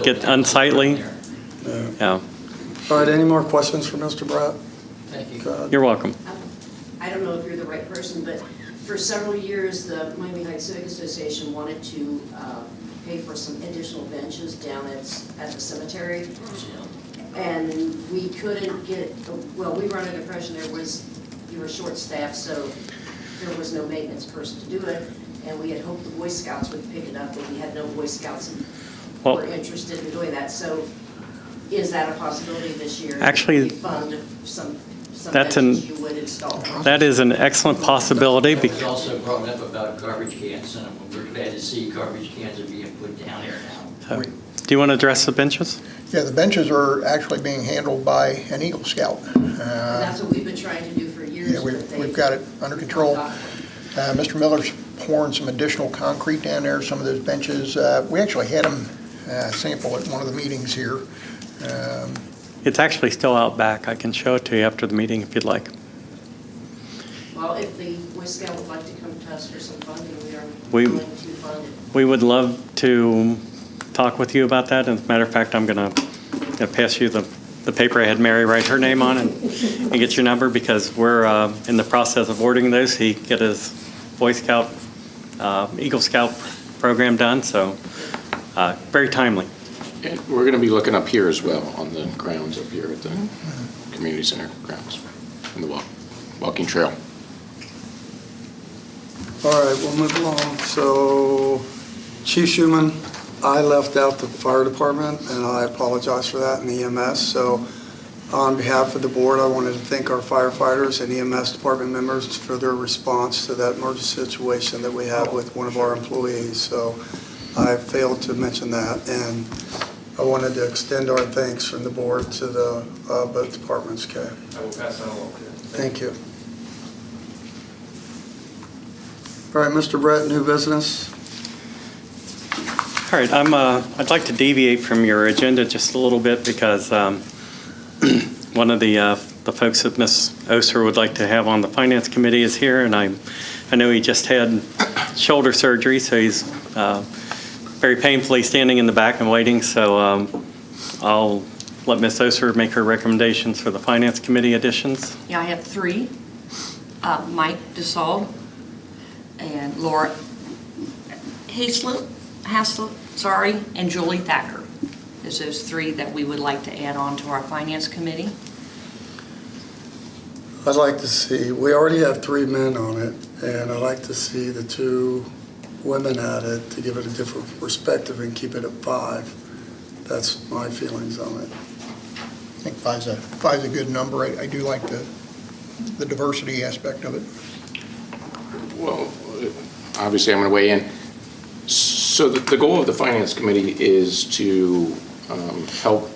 get unsightly, yeah. All right, any more questions for Mr. Brett? Thank you. Go ahead. You're welcome. I don't know if you're the right person, but for several years, the Miami Heights Civic Association wanted to pay for some additional benches down at the cemetery. And we couldn't get, well, we were under the impression you were short-staffed, so there was no maintenance person to do it. And we had hoped the Boy Scouts would pick it up, but we had no Boy Scouts who were interested in doing that. So is that a possibility this year? Actually, we fund some benches you would install? That is an excellent possibility. It was also brought up about garbage cans, and we're glad to see garbage cans are being put down there now. Do you want to address the benches? Yeah, the benches are actually being handled by an Eagle Scout. And that's what we've been trying to do for years. Yeah, we've got it under control. Mr. Miller's pouring some additional concrete down there, some of those benches. We actually had them sample at one of the meetings here. It's actually still out back. I can show it to you after the meeting if you'd like. Well, if the Boy Scout would like to come to us for some funding, we are We- willing to fund it. We would love to talk with you about that. As a matter of fact, I'm going to pass you the paper I had Mary write her name on and get your number, because we're in the process of ordering those. He get his Boy Scout, Eagle Scout program done, so very timely. And we're going to be looking up here as well, on the grounds up here at the community center grounds, in the walking trail. All right, we'll move along. So, Chief Schuman, I left out the fire department, and I apologize for that, and EMS. So, on behalf of the board, I wanted to thank our firefighters and EMS department members for their response to that emergency situation that we had with one of our employees. So, I failed to mention that, and I wanted to extend our thanks from the board to the both departments. Okay. I will pass that along. Thank you. All right, Mr. Brett, new business. All right, I'd like to deviate from your agenda just a little bit, because one of the folks that Ms. Oser would like to have on the Finance Committee is here, and I know he just had shoulder surgery, so he's very painfully standing in the back and waiting, so I'll let Ms. Oser make her recommendations for the Finance Committee additions. Yeah, I have three. Mike DeSalle and Laura Haslett, and Julie Thacker. There's those three that we would like to add on to our Finance Committee. I'd like to see, we already have 3 men on it, and I'd like to see the 2 women added to give it a different perspective and keep it at 5. That's my feelings on it. I think five's a good number. I do like the diversity aspect of it. Well, obviously, I'm going to weigh in. So the goal of the Finance Committee is to help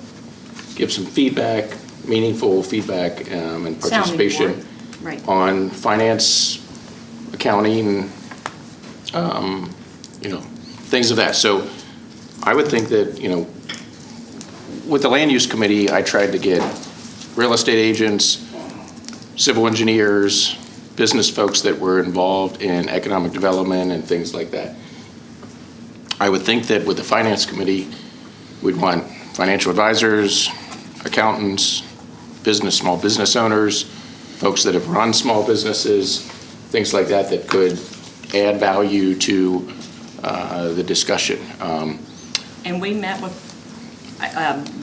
give some feedback, meaningful feedback, and participation Right. on finance, accounting, things of that. So I would think that, with the Land Use Committee, I tried to get real estate agents, civil engineers, business folks that were involved in economic development and things like that. I would think that with the Finance Committee, we'd want financial advisors, accountants, small business owners, folks that have run small businesses, things like that that could add value to the discussion. And we met with,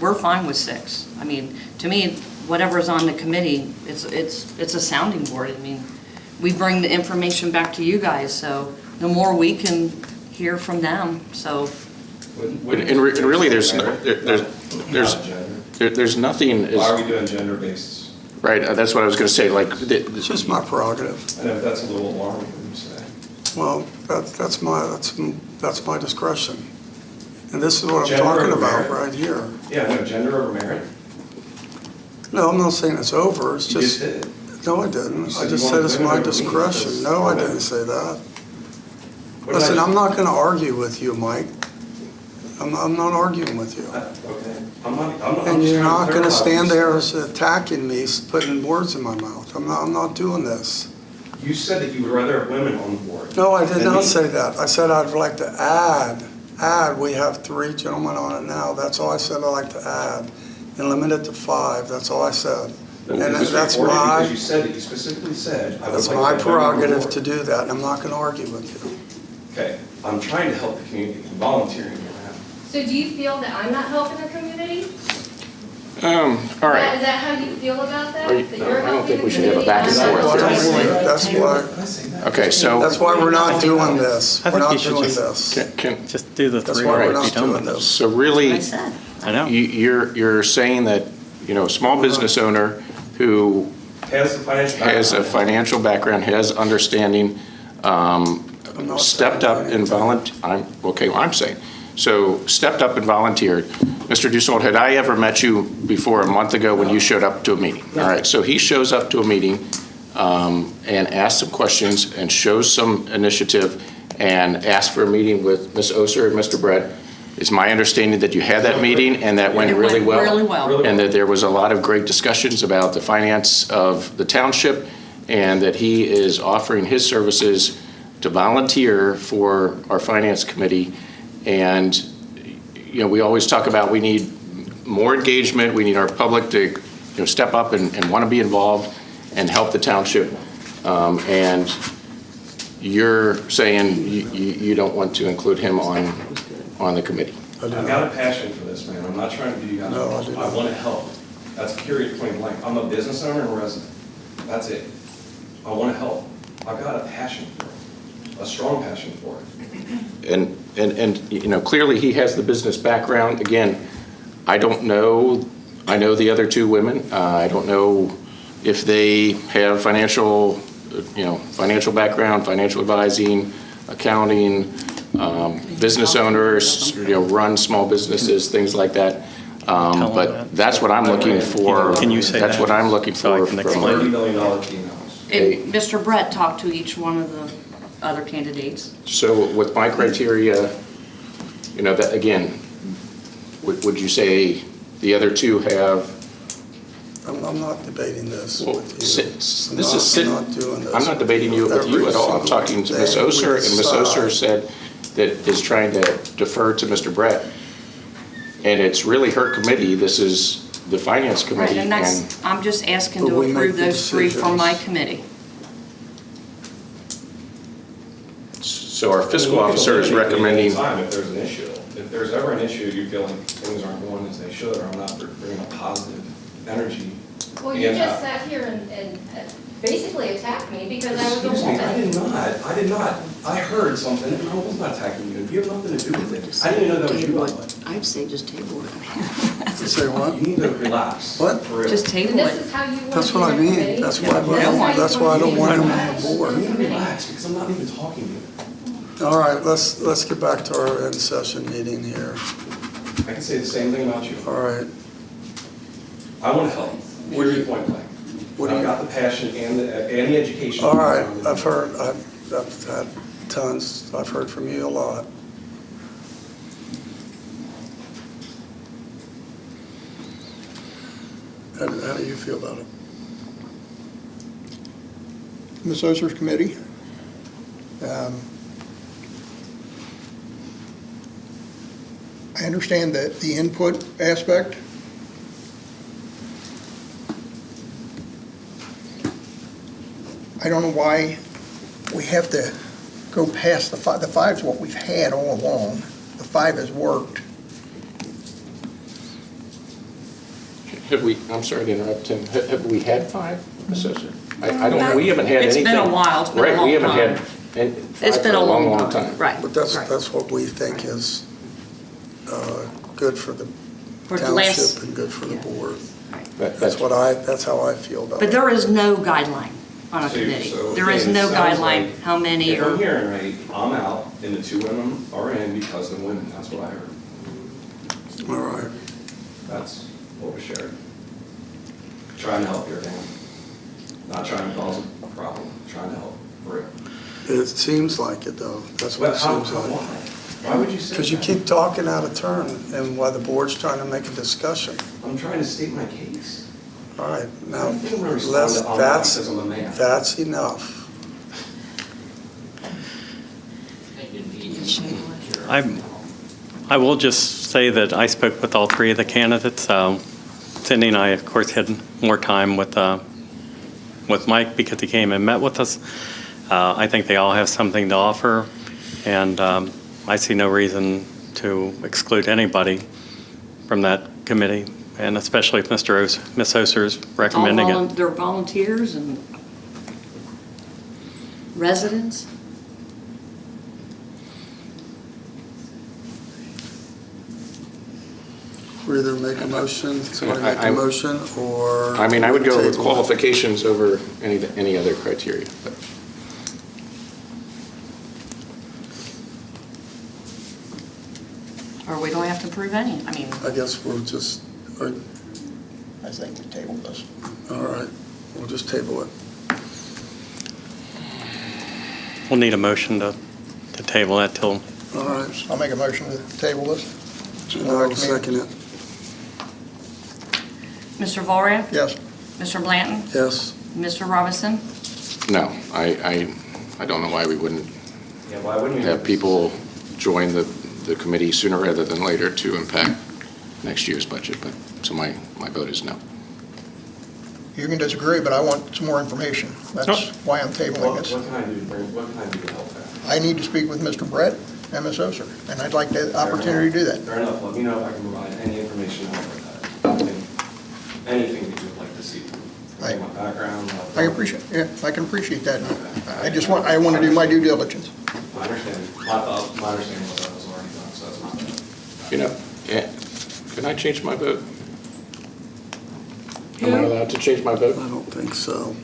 we're fine with 6. I mean, to me, whatever's on the committee, it's a sounding board. I mean, we bring the information back to you guys, so the more we can hear from them, so. And really, there's nothing. Why are we doing gender-based? Right, that's what I was going to say. It's just my prerogative. I know that's a little alarming when you say. Well, that's my discretion, and this is what I'm Gender talking over about merit? right here. Yeah, no, gender over merit. No, I'm not saying it's over. It's You just. did. No, I didn't. You I said just you said wanted it's women my over me. discretion. No, I didn't say that. What did Listen, I- I'm not going to argue with you, Mike. I'm not arguing with you. Okay, I'm not. And you're not going to stand there as attacking me, putting words in my mouth. I'm not doing this. You said that you would rather have women on the board. No, I did than not me. say that. I said I'd like to add. We have 3 gentlemen on it now. That's all I said I'd like to add. And limit it to 5. That's all I said. But And it was that's recorded my, because you said it. You specifically said. I would that's like my to have women on the prerogative board. to do that, and I'm not going to argue with you. Okay, I'm trying to help the community. I'm volunteering here now. So do you feel that I'm not helping the community? All right. Is that how you feel about that? Are you- That no, you're I don't helping think we the should have a back and community? forth. Okay, so. That's why we're not doing this. I We're think you not should doing just- this. Just do the That's 3 why we're right, not be done doing with it. this. So really, I said. I know. you're saying that, a small business owner who Has the financial. has a background. financial background, has understanding, not stepped up and I'm saying. So stepped up and volunteered. Mr. Dussault, had I ever met you before a month ago when you showed up to a meeting? All right, so he shows up to a meeting and asks some questions and shows some initiative and asks for a meeting with Ms. Oser and Mr. Brett. It's my understanding that you had that meeting and that went It really well. really well. And that there was a lot of great discussions about the finance of the township, and that he is offering his services to volunteer for our finance committee. And, you know, we always talk about we need more engagement, we need our public to, you know, step up and want to be involved and help the township. And you're saying you don't want to include him on the committee. I've got a passion for this, man. I'm not trying to do you guys wrong. I want to help. That's period, point blank. I'm a business owner and a resident. That's it. I want to help. I've got a passion for it, a strong passion for it. And you know, clearly he has the business background. Again, I don't know. I know the other two women. I don't know if they have financial background, financial advising, accounting, business owners, you know, run small businesses, things like that. But that's what I'm looking for. Can you say that's that? what I'm looking So I for. can from explain. $30 million team house. And Mr. Brett talked to each one of the other candidates. So with my criteria, you know, that again, would you say the other two have? I'm not debating this Well, with you. I'm not doing this. I'm not debating you with you at all. I'm talking to Ms. Oser, and Ms. Oser said that is trying to defer to Mr. Brett. And it's really her committee. This is the finance Right, committee. and that's, I'm just asking But to we make approve the those three for my decisions. committee. So our fiscal officer is recommending. Time if there's an issue. If there's ever an issue, you feel like things aren't going as they should, or I'm not bringing a positive energy. Well, you And, just sat here and basically attacked me because I was a Excuse me, woman. I did not. I heard something, and I was not attacking you. You have nothing to do with it. I didn't even know that was you, by the way. I'd say just table it. Say what? You need to relax. What? For real. Just And table this it. is how you want That's to what I be in a mean. committee? That's why I don't want him on the board. You need to relax, because I'm not even talking to you. All right, let's get back to our in-session meeting here. I can say the same thing about you. All right. I want to help. Period, point blank. What do I've you- got the passion and the education. All right, I've had tons, I've heard from you a lot. How do you feel about it? Ms. Oser's committee. I understand that the input aspect. I don't know why we have to go past the five. The five's what we've had all along. The five has worked. Have we, I'm sorry to interrupt, Tim, have we had five, Ms. Oser? I don't, we haven't had anything. It's been a while, it's been a Right, we long haven't time. had It's five been for a long time, right. But that's right. what we think is good for the For the township last- and good for the yeah. board. That's That's how I feel about it. But there is no guideline on a So- committee. so There is again, it no sounds guideline like how many If I'm or, hearing right, I'm out, and the two women are in because they're women. That's what I heard. All right. That's what was shared. Trying to help your family. Not trying to cause a problem, trying to help, for real. It seems like it, though. That's what it seems like. Why would you say that? Because you keep talking out of turn, and while the board's trying to make a discussion. I'm trying to state my case. All right, now, I don't think I'm gonna respond to online because I'm a man. that's enough. I will just say that I spoke with all three of the candidates. Cindy and I, of course, had more time with Mike because he came and met with us. I think they all have something to offer, and I see no reason to exclude anybody from that committee, and especially if Ms. Oser is recommending it. they're volunteers and residents. We either make a motion, somebody make I- a motion, or. I mean, I would go with table it. qualifications over any other criteria. But Or we don't have to prove any, I mean, I guess we'll just, I think we tabled this. all right, we'll just table it. We'll need a motion to table that till, All right, I'll make a motion to table this. I'll second it. Mr. Valria? Yes. Mr. Blanton? Yes. Mr. Robinson? No, I don't know why we wouldn't Yeah, why wouldn't you? have people join the committee sooner rather than later to impact next year's budget, but, so my vote is no. You can disagree, but I want some more information. That's why I'm tabling What this. can I do, what can I do to help that? I need to speak with Mr. Brett and Ms. Oser, and I'd like the opportunity to do that. Fair enough, let me know if I can provide any information to help with that. Anything that you'd like to see. My background. I appreciate, yeah, I can appreciate that. I want to do my due diligence. I understand. My understanding was that was already done, so that's not bad. You know, can I change my vote? Am I allowed to change my vote? I don't think so.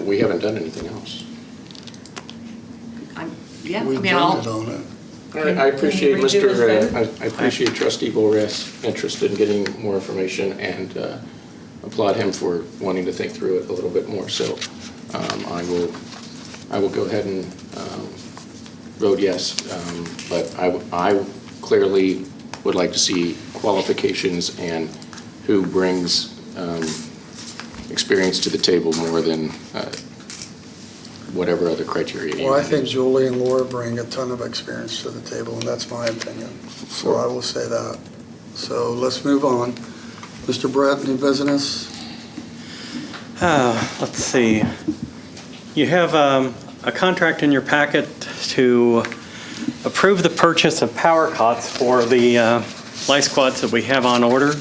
We haven't done anything else. Yeah, We I mean, I'll, voted on it. All right, I appreciate Can you redo his vote? I appreciate Trustee Boras' interest in getting more information and applaud him for wanting to think through it a little bit more. So I will go ahead and vote yes, but I clearly would like to see qualifications and who brings experience to the table more than whatever other criteria. you Well, I might think use. Julie and Laura bring a ton of experience to the table, and that's my opinion. So I will say that. So let's move on. Mr. Brett, new business? Let's see. You have a contract in your packet to approve the purchase of power cots for the light squads that we have on order.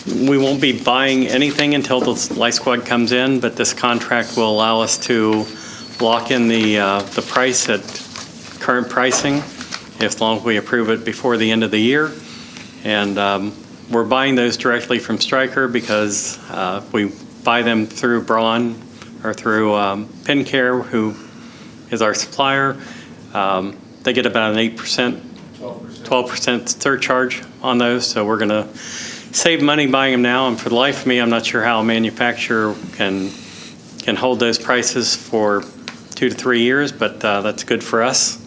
We won't be buying anything until the light squad comes in, but this contract will allow us to lock in the price at current pricing, as long as we approve it before the end of the year. And we're buying those directly from Stryker because we buy them through Braun or through PinCare, who is our supplier. They get about an 12% surcharge on those, so we're going to save money buying them now. And for the life of me, I'm not sure how a manufacturer can hold those prices for 2 to 3 years, but that's good for us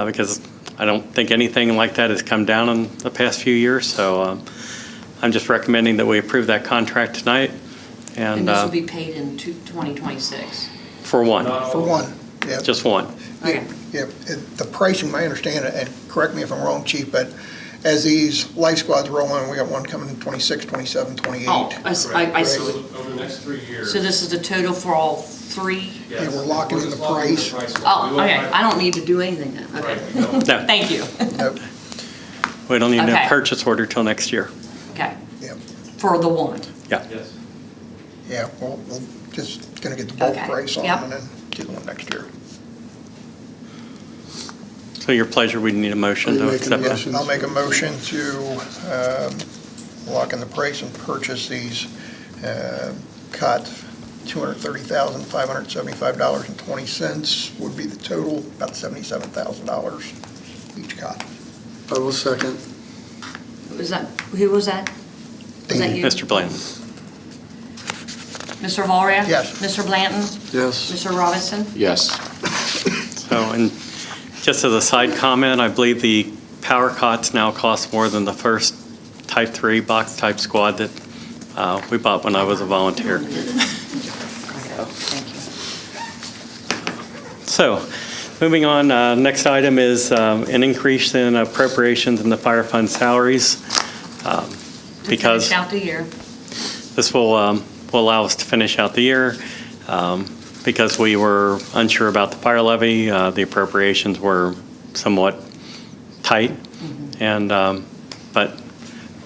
because I don't think anything like that has come down in the past few years. So I'm just recommending that we approve that contract tonight. and this will be paid in 2026. For one. For one, yeah. Just one. Okay. Yeah, the pricing, I understand, and correct me if I'm wrong, Chief, but as these light squads roll in, we got one coming in 26, 27, 28. Oh, I see. Over the next 3 years. So this is the total for all three? Yeah, we're locking in the price. Oh, okay, I don't need to do anything then, okay. No, Thank you. Nope. we don't need a Okay. purchase order till next year. Okay, Yeah, for the one. Yeah. Yes. yeah, we're just gonna get the bulk Okay, price on yep. them and then get one next year. So your pleasure, we need a motion Are you to making a accept that. motion? I'll make a motion to lock in the price and purchase these cots. $230,575.20 would be the total, about $77,000 each cot. I will second. Who was that? Was that you? Mr. Blanton. Mr. Valria? Yes. Mr. Blanton? Yes. Mr. Robinson? Yes. So, and just as a side comment, I believe the power cots now cost more than the first Type 3 box type squad that we bought when I was a volunteer. Thank you. So, moving on, next item is an increase in appropriations in the fire fund salaries. Because Finish out the year. this will allow us to finish out the year. Because we were unsure about the fire levy, the appropriations were somewhat tight. And, but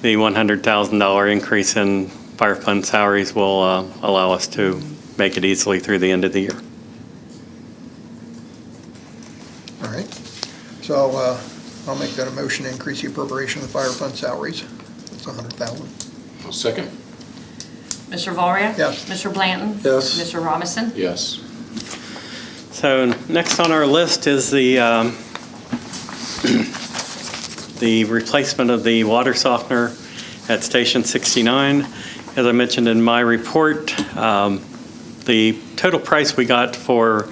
the $100,000 increase in fire fund salaries will allow us to make it easily through the end of the year. All right. So I'll make that a motion to increase the appropriation of the fire fund salaries. It's $100,000. I'll second. Mr. Valria? Yes. Mr. Blanton? Yes. Mr. Robinson? Yes. So next on our list is the replacement of the water softener at Station 69. As I mentioned in my report, the total price we got for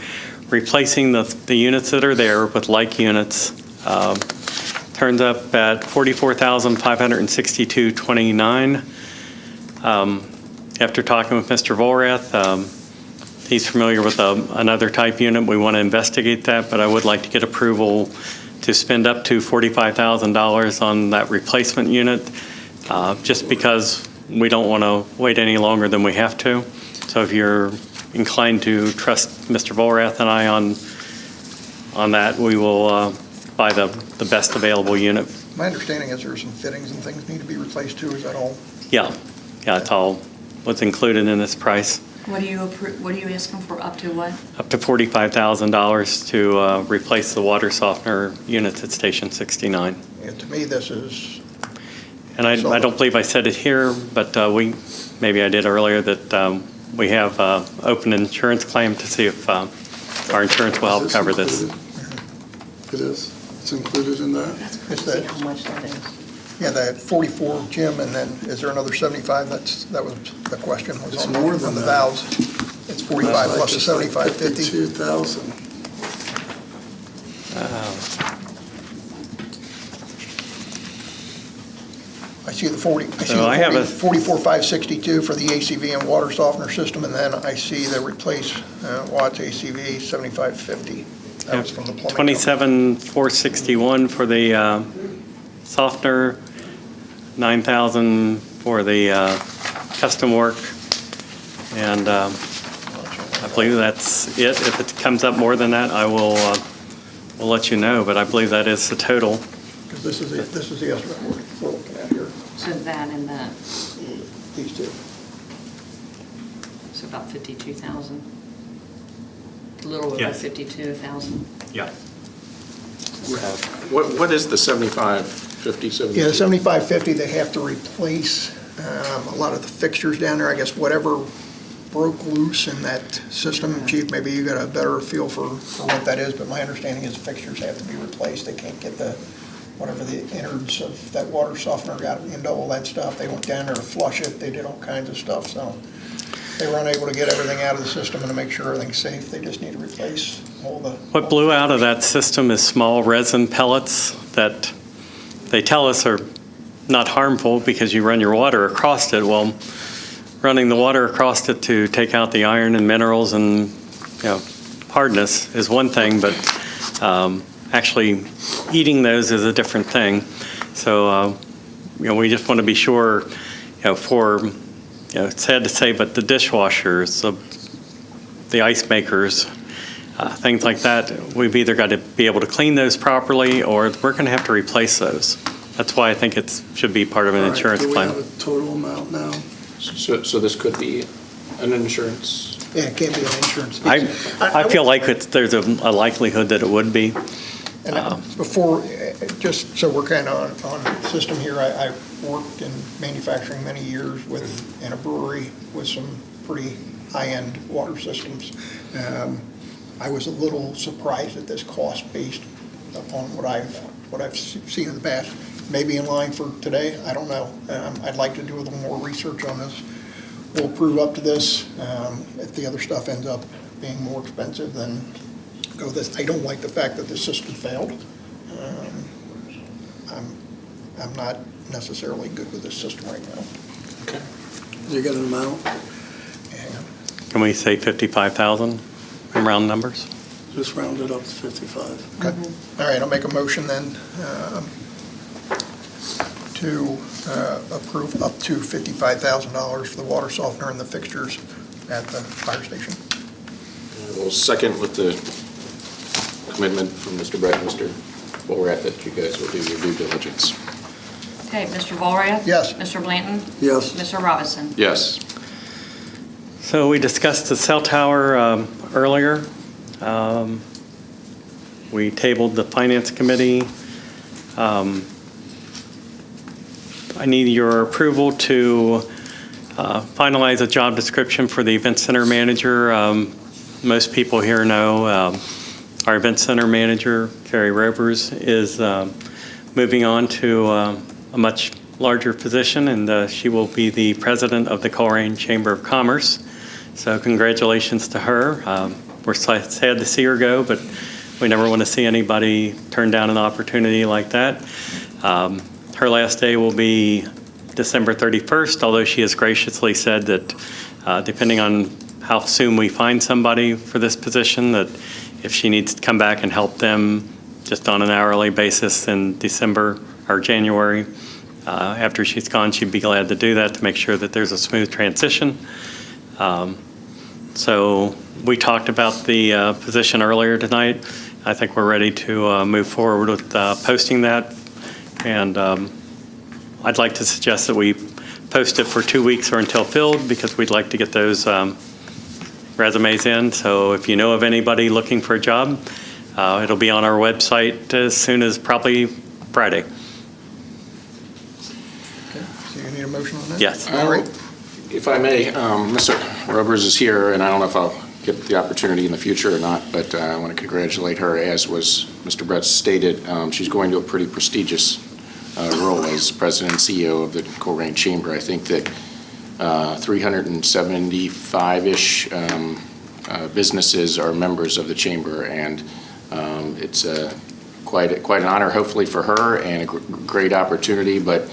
replacing the units that are there with like units turns up at $44,562.29. After talking with Mr. Volrath, he's familiar with another type unit. We want to investigate that, but I would like to get approval to spend up to $45,000 on that replacement unit, just because we don't want to wait any longer than we have to. So if you're inclined to trust Mr. Volrath and I on that, we will buy the best available unit. My understanding is there's some fittings and things need to be replaced too, is that all? Yeah, it's all what's included in this price. What are you asking for, up to what? Up to $45,000 to replace the water softener units at Station 69. And to me, this is. And I don't believe I said it here, but maybe I did earlier, that we have open insurance claim to see if our insurance will help cover this. It is. It's included in that. That's crazy how much that is. Yeah, the 44 Jim, and then is there another 75? That was the question. Was It's on more on than the that. valves. It's 45 plus the 7550. 52,000. I see the 40. I see So I have the a- 44,562 for the ACV and water softener system, and then I see the replace watts ACV 7550. That was from the plumbing company. 27,461 for the softener, 9,000 for the custom work, and I believe that's it. If it comes up more than that, I will we'll let you know, but I believe that is the total. Because this is the estimate we're looking at here. So that and that, These two. so about 52,000. A little over Yes. 52,000. Yeah. What is the 7550? Yeah, the 7550, they have to replace a lot of the fixtures down there. I guess whatever broke loose in that system. Chief, maybe you got a better feel for what that is, but my understanding is fixtures have to be replaced. They can't get whatever the innards of that water softener got into all that stuff. They went down there to flush it. They did all kinds of stuff, so they were unable to get everything out of the system and to make sure everything's safe. They just need to replace all the. What blew out of that system is small resin pellets that they tell us are not harmful because you run your water across it. Well, running the water across it to take out the iron and minerals and hardness is one thing, but actually eating those is a different thing. So we just want to be sure, it's sad to say, but the dishwashers, the ice makers, things like that, we've either got to be able to clean those properly or we're going to have to replace those. That's why I think it should be part of an insurance claim. Do we have a total amount now? So this could be an insurance? Yeah, it can't be an insurance. I feel like there's a likelihood that it would be. And before, just so we're kind of on system here, I worked in manufacturing many years in a brewery with some pretty high-end water systems. I was a little surprised at this cost based upon what I've seen in the past. Maybe in line for today, I don't know. I'd like to do a little more research on this. We'll prove up to this. If the other stuff ends up being more expensive, then go this. I don't like the fact that the system failed. I'm not necessarily good with this system right now. Okay. You get an amount? Can we say 55,000 in round numbers? Just round it up to 55. Okay. All right, I'll make a motion then to approve up to $55,000 for the water softener and the fixtures at the fire station. We'll second with the commitment from Mr. Brett and Mr. Volrath that you guys will do your due diligence. Okay, Mr. Volrath? Yes. Mr. Blanton? Yes. Mr. Robinson? Yes. So we discussed the cell tower earlier. We tabled the finance committee. I need your approval to finalize a job description for the event center manager. Most people here know our event center manager, Carrie Rovers, is moving on to a much larger position, and she will be the president of the Coleraine Chamber of Commerce. So congratulations to her. We're sad to see her go, but We never want to see anybody turn down an opportunity like that. Her last day will be December 31st, although she has graciously said that depending on how soon we find somebody for this position, that if she needs to come back and help them just on an hourly basis in December or January, after she's gone, she'd be glad to do that to make sure that there's a smooth transition. So we talked about the position earlier tonight. I think we're ready to move forward with posting that. And I'd like to suggest that we post it for 2 weeks or until filled, because we'd like to get those resumes in. So if you know of anybody looking for a job, it'll be on our website as soon as probably Friday. Okay, so you need a motion on that? Yes. All right. If I may, Mr. Roberts is here, and I don't know if I'll get the opportunity in the future or not, but I want to congratulate her. As was Mr. Brett stated, she's going to a pretty prestigious role as president and CEO of the Coleraine Chamber. I think that 375-ish businesses are members of the chamber, and it's quite an honor, hopefully for her, and a great opportunity, but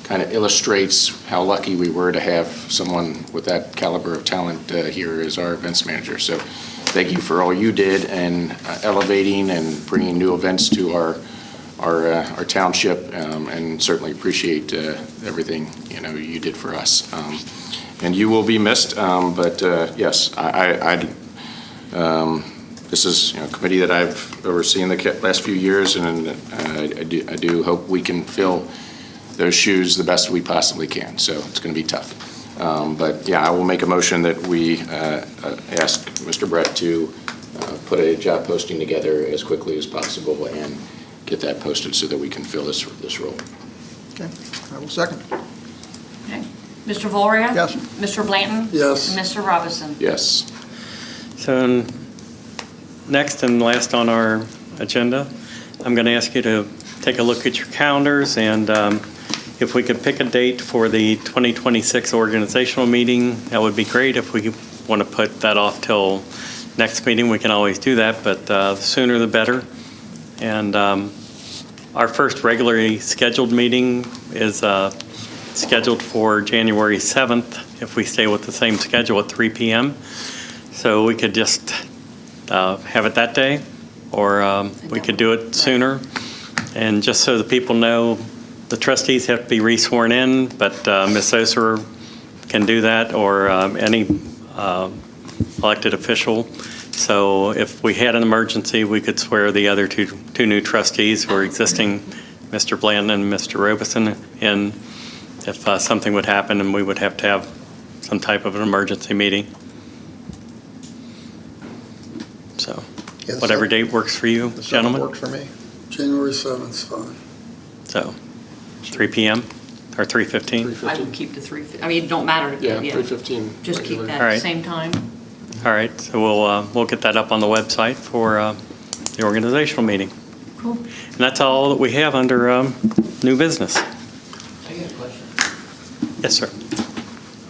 kind of illustrates how lucky we were to have someone with that caliber of talent here as our events manager. So thank you for all you did and elevating and bringing new events to our township, and certainly appreciate everything you did for us. And you will be missed, but yes, this is a committee that I've overseen the last few years, and I do hope we can fill those shoes the best we possibly can. So it's going to be tough. But yeah, I will make a motion that we ask Mr. Brett to put a job posting together as quickly as possible and get that posted so that we can fill this role. Okay, I will second. Okay. Mr. Voria? Yes. Mr. Blanton? Yes. And Mr. Robinson? Yes. So next and last on our agenda, I'm going to ask you to take a look at your calendars, and if we could pick a date for the 2026 organizational meeting, that would be great. If we want to put that off till next meeting, we can always do that, but the sooner the better. And our first regularly scheduled meeting is scheduled for January 7th, if we stay with the same schedule at 3 p.m. So we could just have it that day, or we could do it sooner. And just so the people know, the trustees have to be re-sworn in, but Ms. Oser can do that, or any elected official. So if we had an emergency, we could swear the other two new trustees who are existing, Mr. Blanton and Mr. Robeson, in if something would happen and we would have to have some type of an emergency meeting. So Yeah, whatever date works for you, The gentlemen. works for me. January 7th is fine. So 3 p.m. or 3:15? I would keep the 3, I mean, it don't matter. Yeah, 3:15. Just keep that All right. same time. All right, so we'll get that up on the website for the organizational meeting. Cool. And that's all that we have under new business. I got a question. Yes, sir.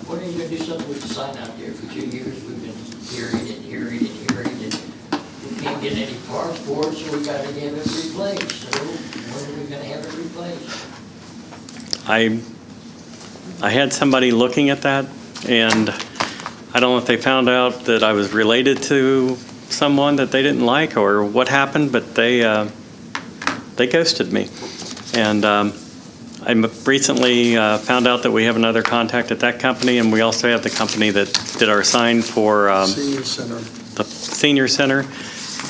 When are you gonna do something with the sign out there? For 2 years, we've been hearing and hearing and hearing, and we can't get any parts for it, so we gotta have it replaced. So when are we gonna have it replaced? I had somebody looking at that, and I don't know if they found out that I was related to someone that they didn't like or what happened, but they ghosted me. And I recently found out that we have another contact at that company, and we also have the company that did our sign for Senior Center. the senior center.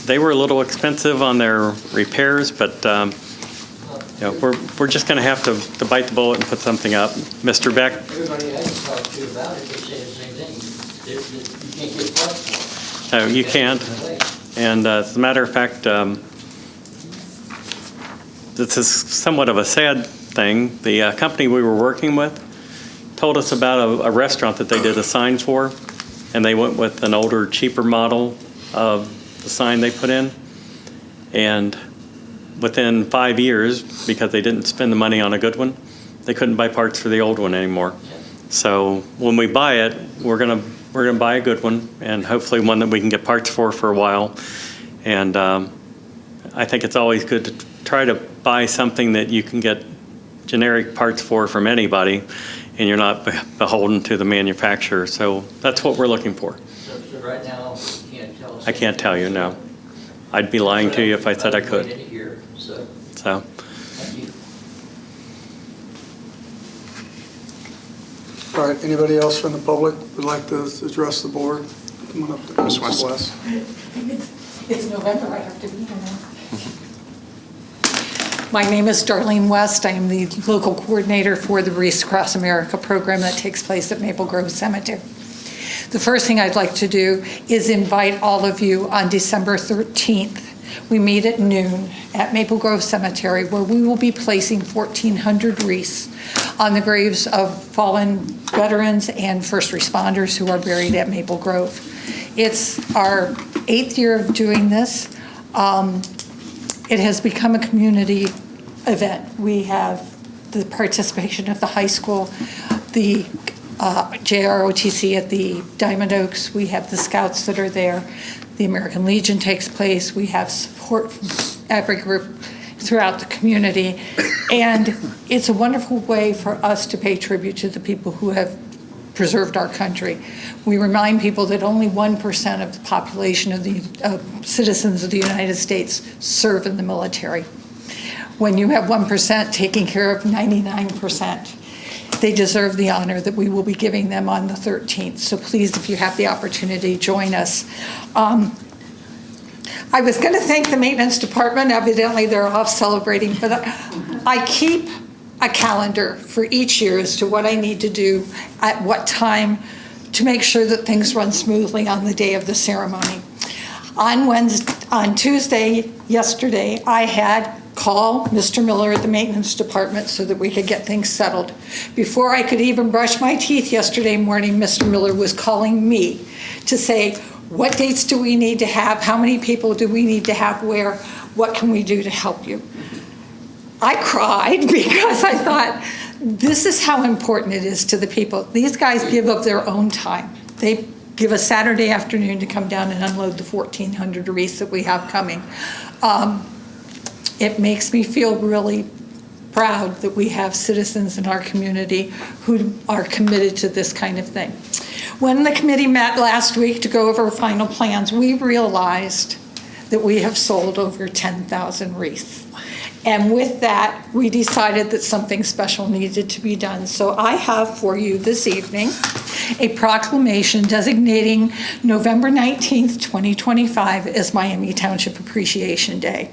They were a little expensive on their repairs, but we're just going to have to bite the bullet and put something up. Mr. Beck? Everybody I talked to about it, they say the same thing. You can't get parts for it. No, you can't. And as a matter of fact, this is somewhat of a sad thing. The company we were working with told us about a restaurant that they did a sign for, and they went with an older, cheaper model of the sign they put in. And within 5 years, because they didn't spend the money on a good one, they couldn't buy parts for the old one anymore. So when we buy it, we're gonna buy a good one, and hopefully one that we can get parts for a while. And I think it's always good to try to buy something that you can get generic parts from anybody, and you're not beholden to the manufacturer. So that's what we're looking for. So right now, you can't tell us. I can't tell you, no. I'd be lying to you if I said I could. Waiting to hear, so, So, thank you. All right, anybody else from the public would like to address the board? Come on up to Ms. West. It's November, I have to be here now. My name is Darlene West. I am the local coordinator for the Wreaths Across America program that takes place at Maple Grove Cemetery. The first thing I'd like to do is invite all of you on December 13th. We meet at noon at Maple Grove Cemetery, where we will be placing 1,400 wreaths on the graves of fallen veterans and first responders who are buried at Maple Grove. It's our 8th year of doing this. It has become a community event. We have the participation of the high school, the JROTC at the Diamond Oaks. We have the scouts that are there. The American Legion takes place. We have support from every group throughout the community. And it's a wonderful way for us to pay tribute to the people who have preserved our country. We remind people that only 1% of the population of the citizens of the United States serve in the military. When you have 1% taking care of 99%, they deserve the honor that we will be giving them on the 13th. So please, if you have the opportunity, join us. I was going to thank the maintenance department. Evidently, they're off celebrating, but I keep a calendar for each year as to what I need to do at what time to make sure that things run smoothly on the day of the ceremony. On Tuesday, yesterday, I had call Mr. Miller at the maintenance department so that we could get things settled. Before I could even brush my teeth yesterday morning, Mr. Miller was calling me to say, what dates do we need to have? How many people do we need to have where? What can we do to help you? I cried because I thought, this is how important it is to the people. These guys give of their own time. They give a Saturday afternoon to come down and unload the 1,400 wreaths that we have coming. It makes me feel really proud that we have citizens in our community who are committed to this kind of thing. When the committee met last week to go over final plans, we realized that we have sold over 10,000 wreaths. And with that, we decided that something special needed to be done. So I have for you this evening a proclamation designating November 19th, 2025 as Miami Township Appreciation Day.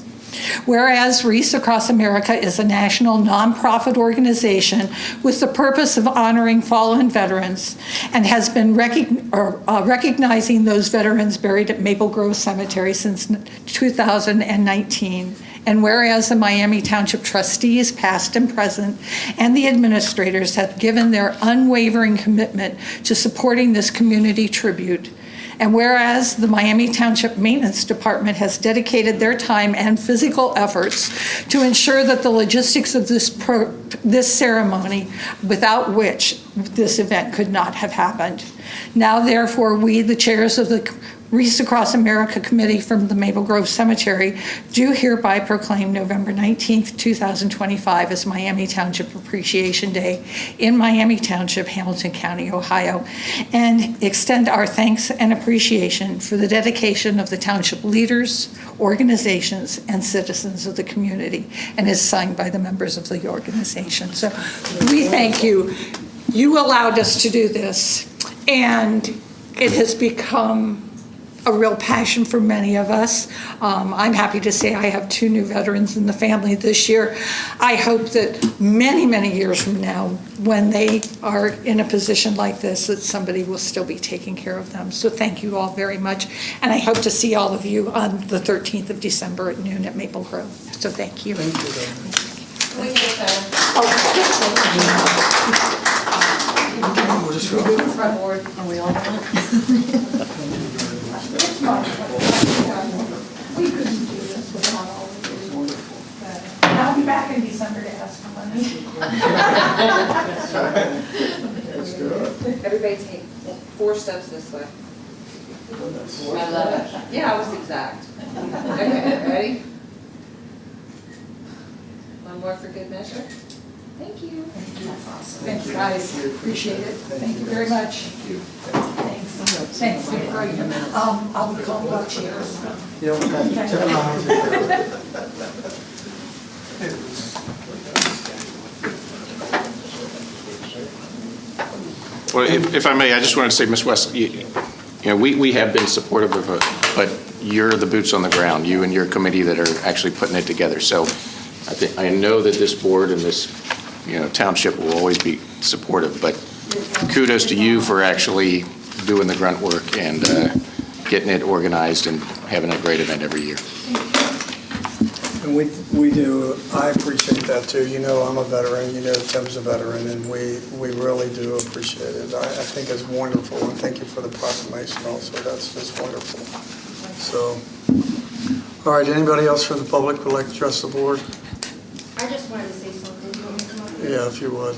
Whereas Wreaths Across America is a national nonprofit organization with the purpose of honoring fallen veterans and has been recognizing those veterans buried at Maple Grove Cemetery since 2019. And whereas the Miami Township trustees, past and present, and the administrators have given their unwavering commitment to supporting this community tribute. And whereas the Miami Township Maintenance Department has dedicated their time and physical efforts to ensure that the logistics of this ceremony, without which this event could not have happened. Now, therefore, we, the chairs of the Wreaths Across America Committee from the Maple Grove Cemetery, do hereby proclaim November 19th, 2025 as Miami Township Appreciation Day in Miami Township, Hamilton County, Ohio, and extend our thanks and appreciation for the dedication of the township leaders, organizations, and citizens of the community, and is signed by the members of the organization. So we thank you. You allowed us to do this, and it has become a real passion for many of us. I'm happy to say I have 2 new veterans in the family this year. I hope that many, many years from now, when they are in a position like this, that somebody will still be taking care of them. So thank you all very much. And I hope to see all of you on the 13th of December at noon at Maple Grove. So thank you. Thank you. We We'll just go. front board. Are we all done? We couldn't do this without all of you. I'll be back in December to ask for money. That's good. Everybody take 4 steps this way. I love it. Yeah, I was exact. Okay, ready? One more for good measure. Thank you. That's awesome. Thanks, guys. Appreciate it. Thank you very much. Thanks. Thanks. I'll be calling about chairs. Yeah, Well, if I may, I just wanted to say, Ms. West, you know, we have been supportive of it, but you're the boots on the ground, you and your committee that are actually putting it together. So I know that this board and this, township will always be supportive, but kudos to you for actually doing the grunt work and getting it organized and having a great event every year. And we do, I appreciate that too. I'm a veteran, Tim's a veteran, and we really do appreciate it. I think it's wonderful, and thank you for the proclamation also. That's just wonderful. So, all right, anybody else from the public would like to address the board? I just wanted to say something. Do you want me to come up? Yeah, if you would.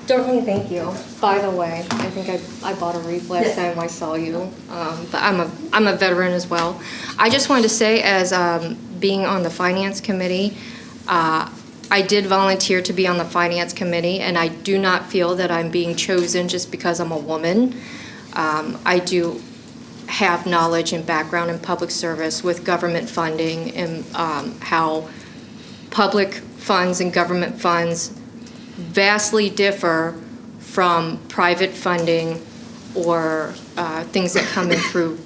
Darlene, thank you. By the way, I think I bought a wreath last time I saw you, but I'm a veteran as well. I just wanted to say, as being on the finance committee, I did volunteer to be on the finance committee, and I do not feel that I'm being chosen just because I'm a woman. I do have knowledge and background in public service with government funding and how public funds and government funds vastly differ from private funding or things that come in through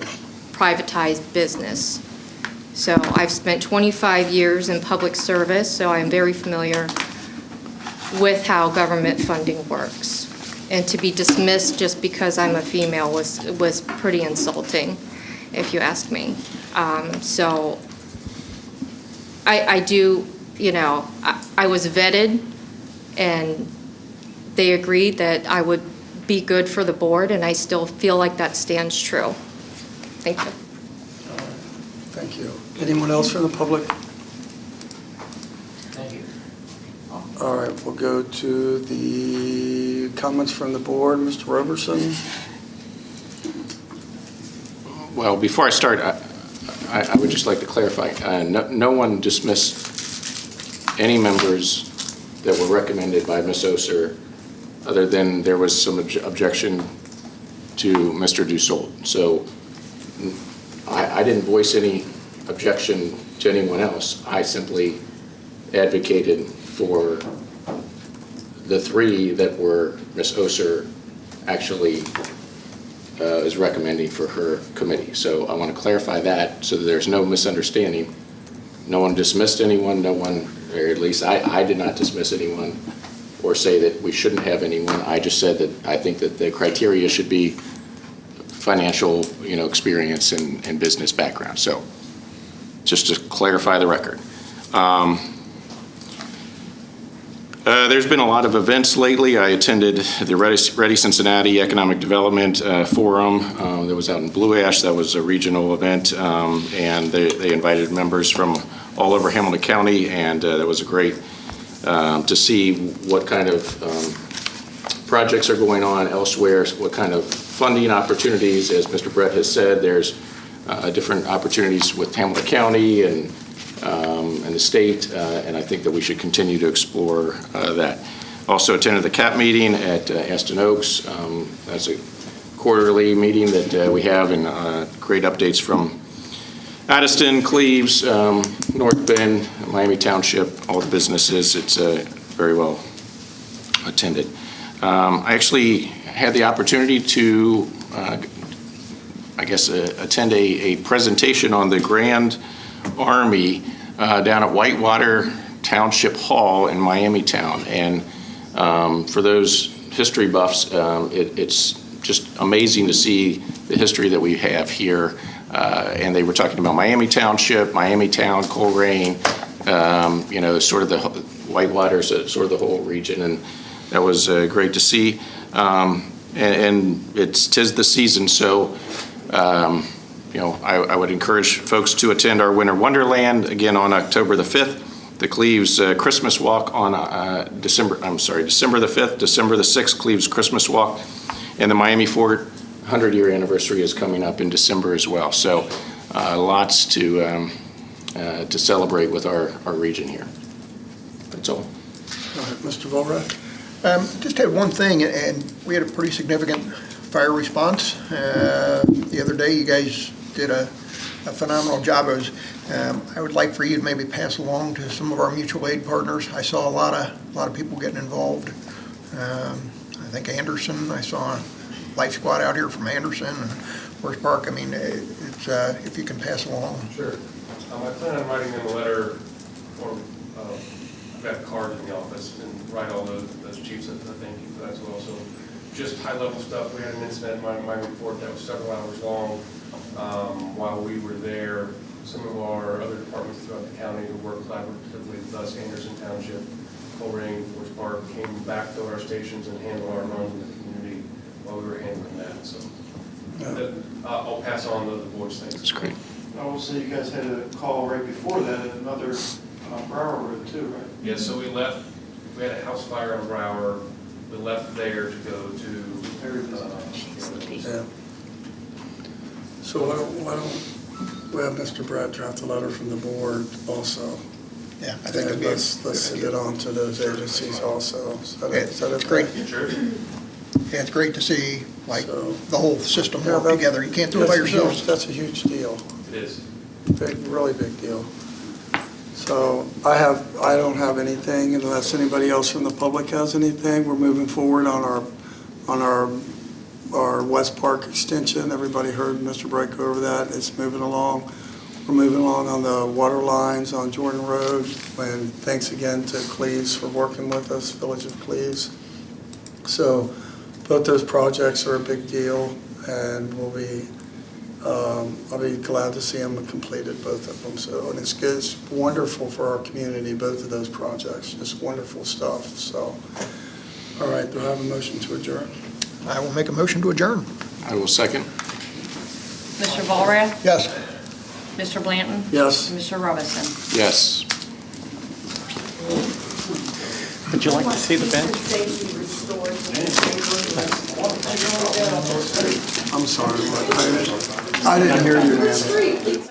privatized business. So I've spent 25 years in public service, so I'm very familiar with how government funding works. And to be dismissed just because I'm a female was pretty insulting, if you ask me. So I do, I was vetted, and they agreed that I would be good for the board, and I still feel like that stands true. Thank you. Thank you. Anyone else from the public? Thank you. All right, we'll go to the comments from the board. Mr. Roberson? Well, before I start, I would just like to clarify, no one dismissed any members that were recommended by Ms. Oser, other than there was some objection to Mr. Dussault. So I didn't voice any objection to anyone else. I simply advocated for the three that were Ms. Oser actually is recommending for her committee. So I want to clarify that so that there's no misunderstanding. No one dismissed anyone, no one, or at least I did not dismiss anyone or say that we shouldn't have anyone. I just said that I think that the criteria should be financial, experience and business background. So just to clarify the record. There's been a lot of events lately. I attended the Ready Cincinnati Economic Development Forum that was out in Blue Ash. That was a regional event, and they invited members from all over Hamilton County, and that was great to see what kind of projects are going on elsewhere, what kind of funding opportunities. As Mr. Brett has said, there's different opportunities with Hamilton County and the state, and I think that we should continue to explore that. Also attended the CAP meeting at Aston Oaks. That's a quarterly meeting that we have, and great updates from Addiston, Cleves, North Bend, Miami Township, all the businesses. It's very well attended. I actually had the opportunity to, attend a presentation on the Grand Army down at Whitewater Township Hall in Miami Town. And for those history buffs, it's just amazing to see the history that we have here. And they were talking about Miami Township, Miami Town, Coleraine, sort of the Whitewater, sort of the whole region. And that was great to see. And tis the season, so I would encourage folks to attend our Winter Wonderland again on October the 5th. The Cleves Christmas Walk on December the 5th, December the 6th, Cleves Christmas Walk. And the Miami Fort 100-year anniversary is coming up in December as well. So lots to celebrate with our region here. That's all. All right, Mr. Volrath? Just had one thing, and we had a pretty significant fire response. The other day, you guys did a phenomenal job. I would like for you to maybe pass along to some of our mutual aid partners. I saw a lot of people getting involved. I think Anderson, I saw a life squad out here from Anderson and Forest Park. I mean, it's, if you can pass along. Sure. I plan on writing them a letter, or I've got cards in the office, and write all those chiefs a thank you for that as well. So just high-level stuff. We had an incident in Miami Fort that was several hours long. While we were there, some of our other departments throughout the county who work collaboratively with us, Anderson Township, Coleraine, Forest Park, came back to our stations and handled our runs in the community while we were handling that. So I'll pass on the board's things. That's great. I will say you guys had a call right before that at another Brower Road too, right? Yeah, so we had a house fire on Brower. We left there to go to. Yeah. So why don't we have Mr. Brett draft a letter from the board also? Yeah, I think it'd be let's send it on to those agencies also. Is that It's great. Sure. Yeah, it's great to see, like, the whole system Yeah, work together. You can't do it by yourself. That's a huge deal. It is. Big, really big deal. So I don't have anything unless anybody else from the public has anything. We're moving forward on our West Park extension. Everybody heard Mr. Bright go over that. It's moving along. We're moving along on the water lines on Jordan Road. And thanks again to Cleves for working with us, Village of Cleves. So both those projects are a big deal, and I'll be glad to see them completed, both of them. So, and it's good, it's wonderful for our community, both of those projects, just wonderful stuff. So, all right, do I have a motion to adjourn? I will make a motion to adjourn. I will second. Mr. Volrath? Yes. Mr. Blanton? Yes. Mr. Robinson? Yes. Would you like to see the bench? I'm sorry, but I didn't hear you, man.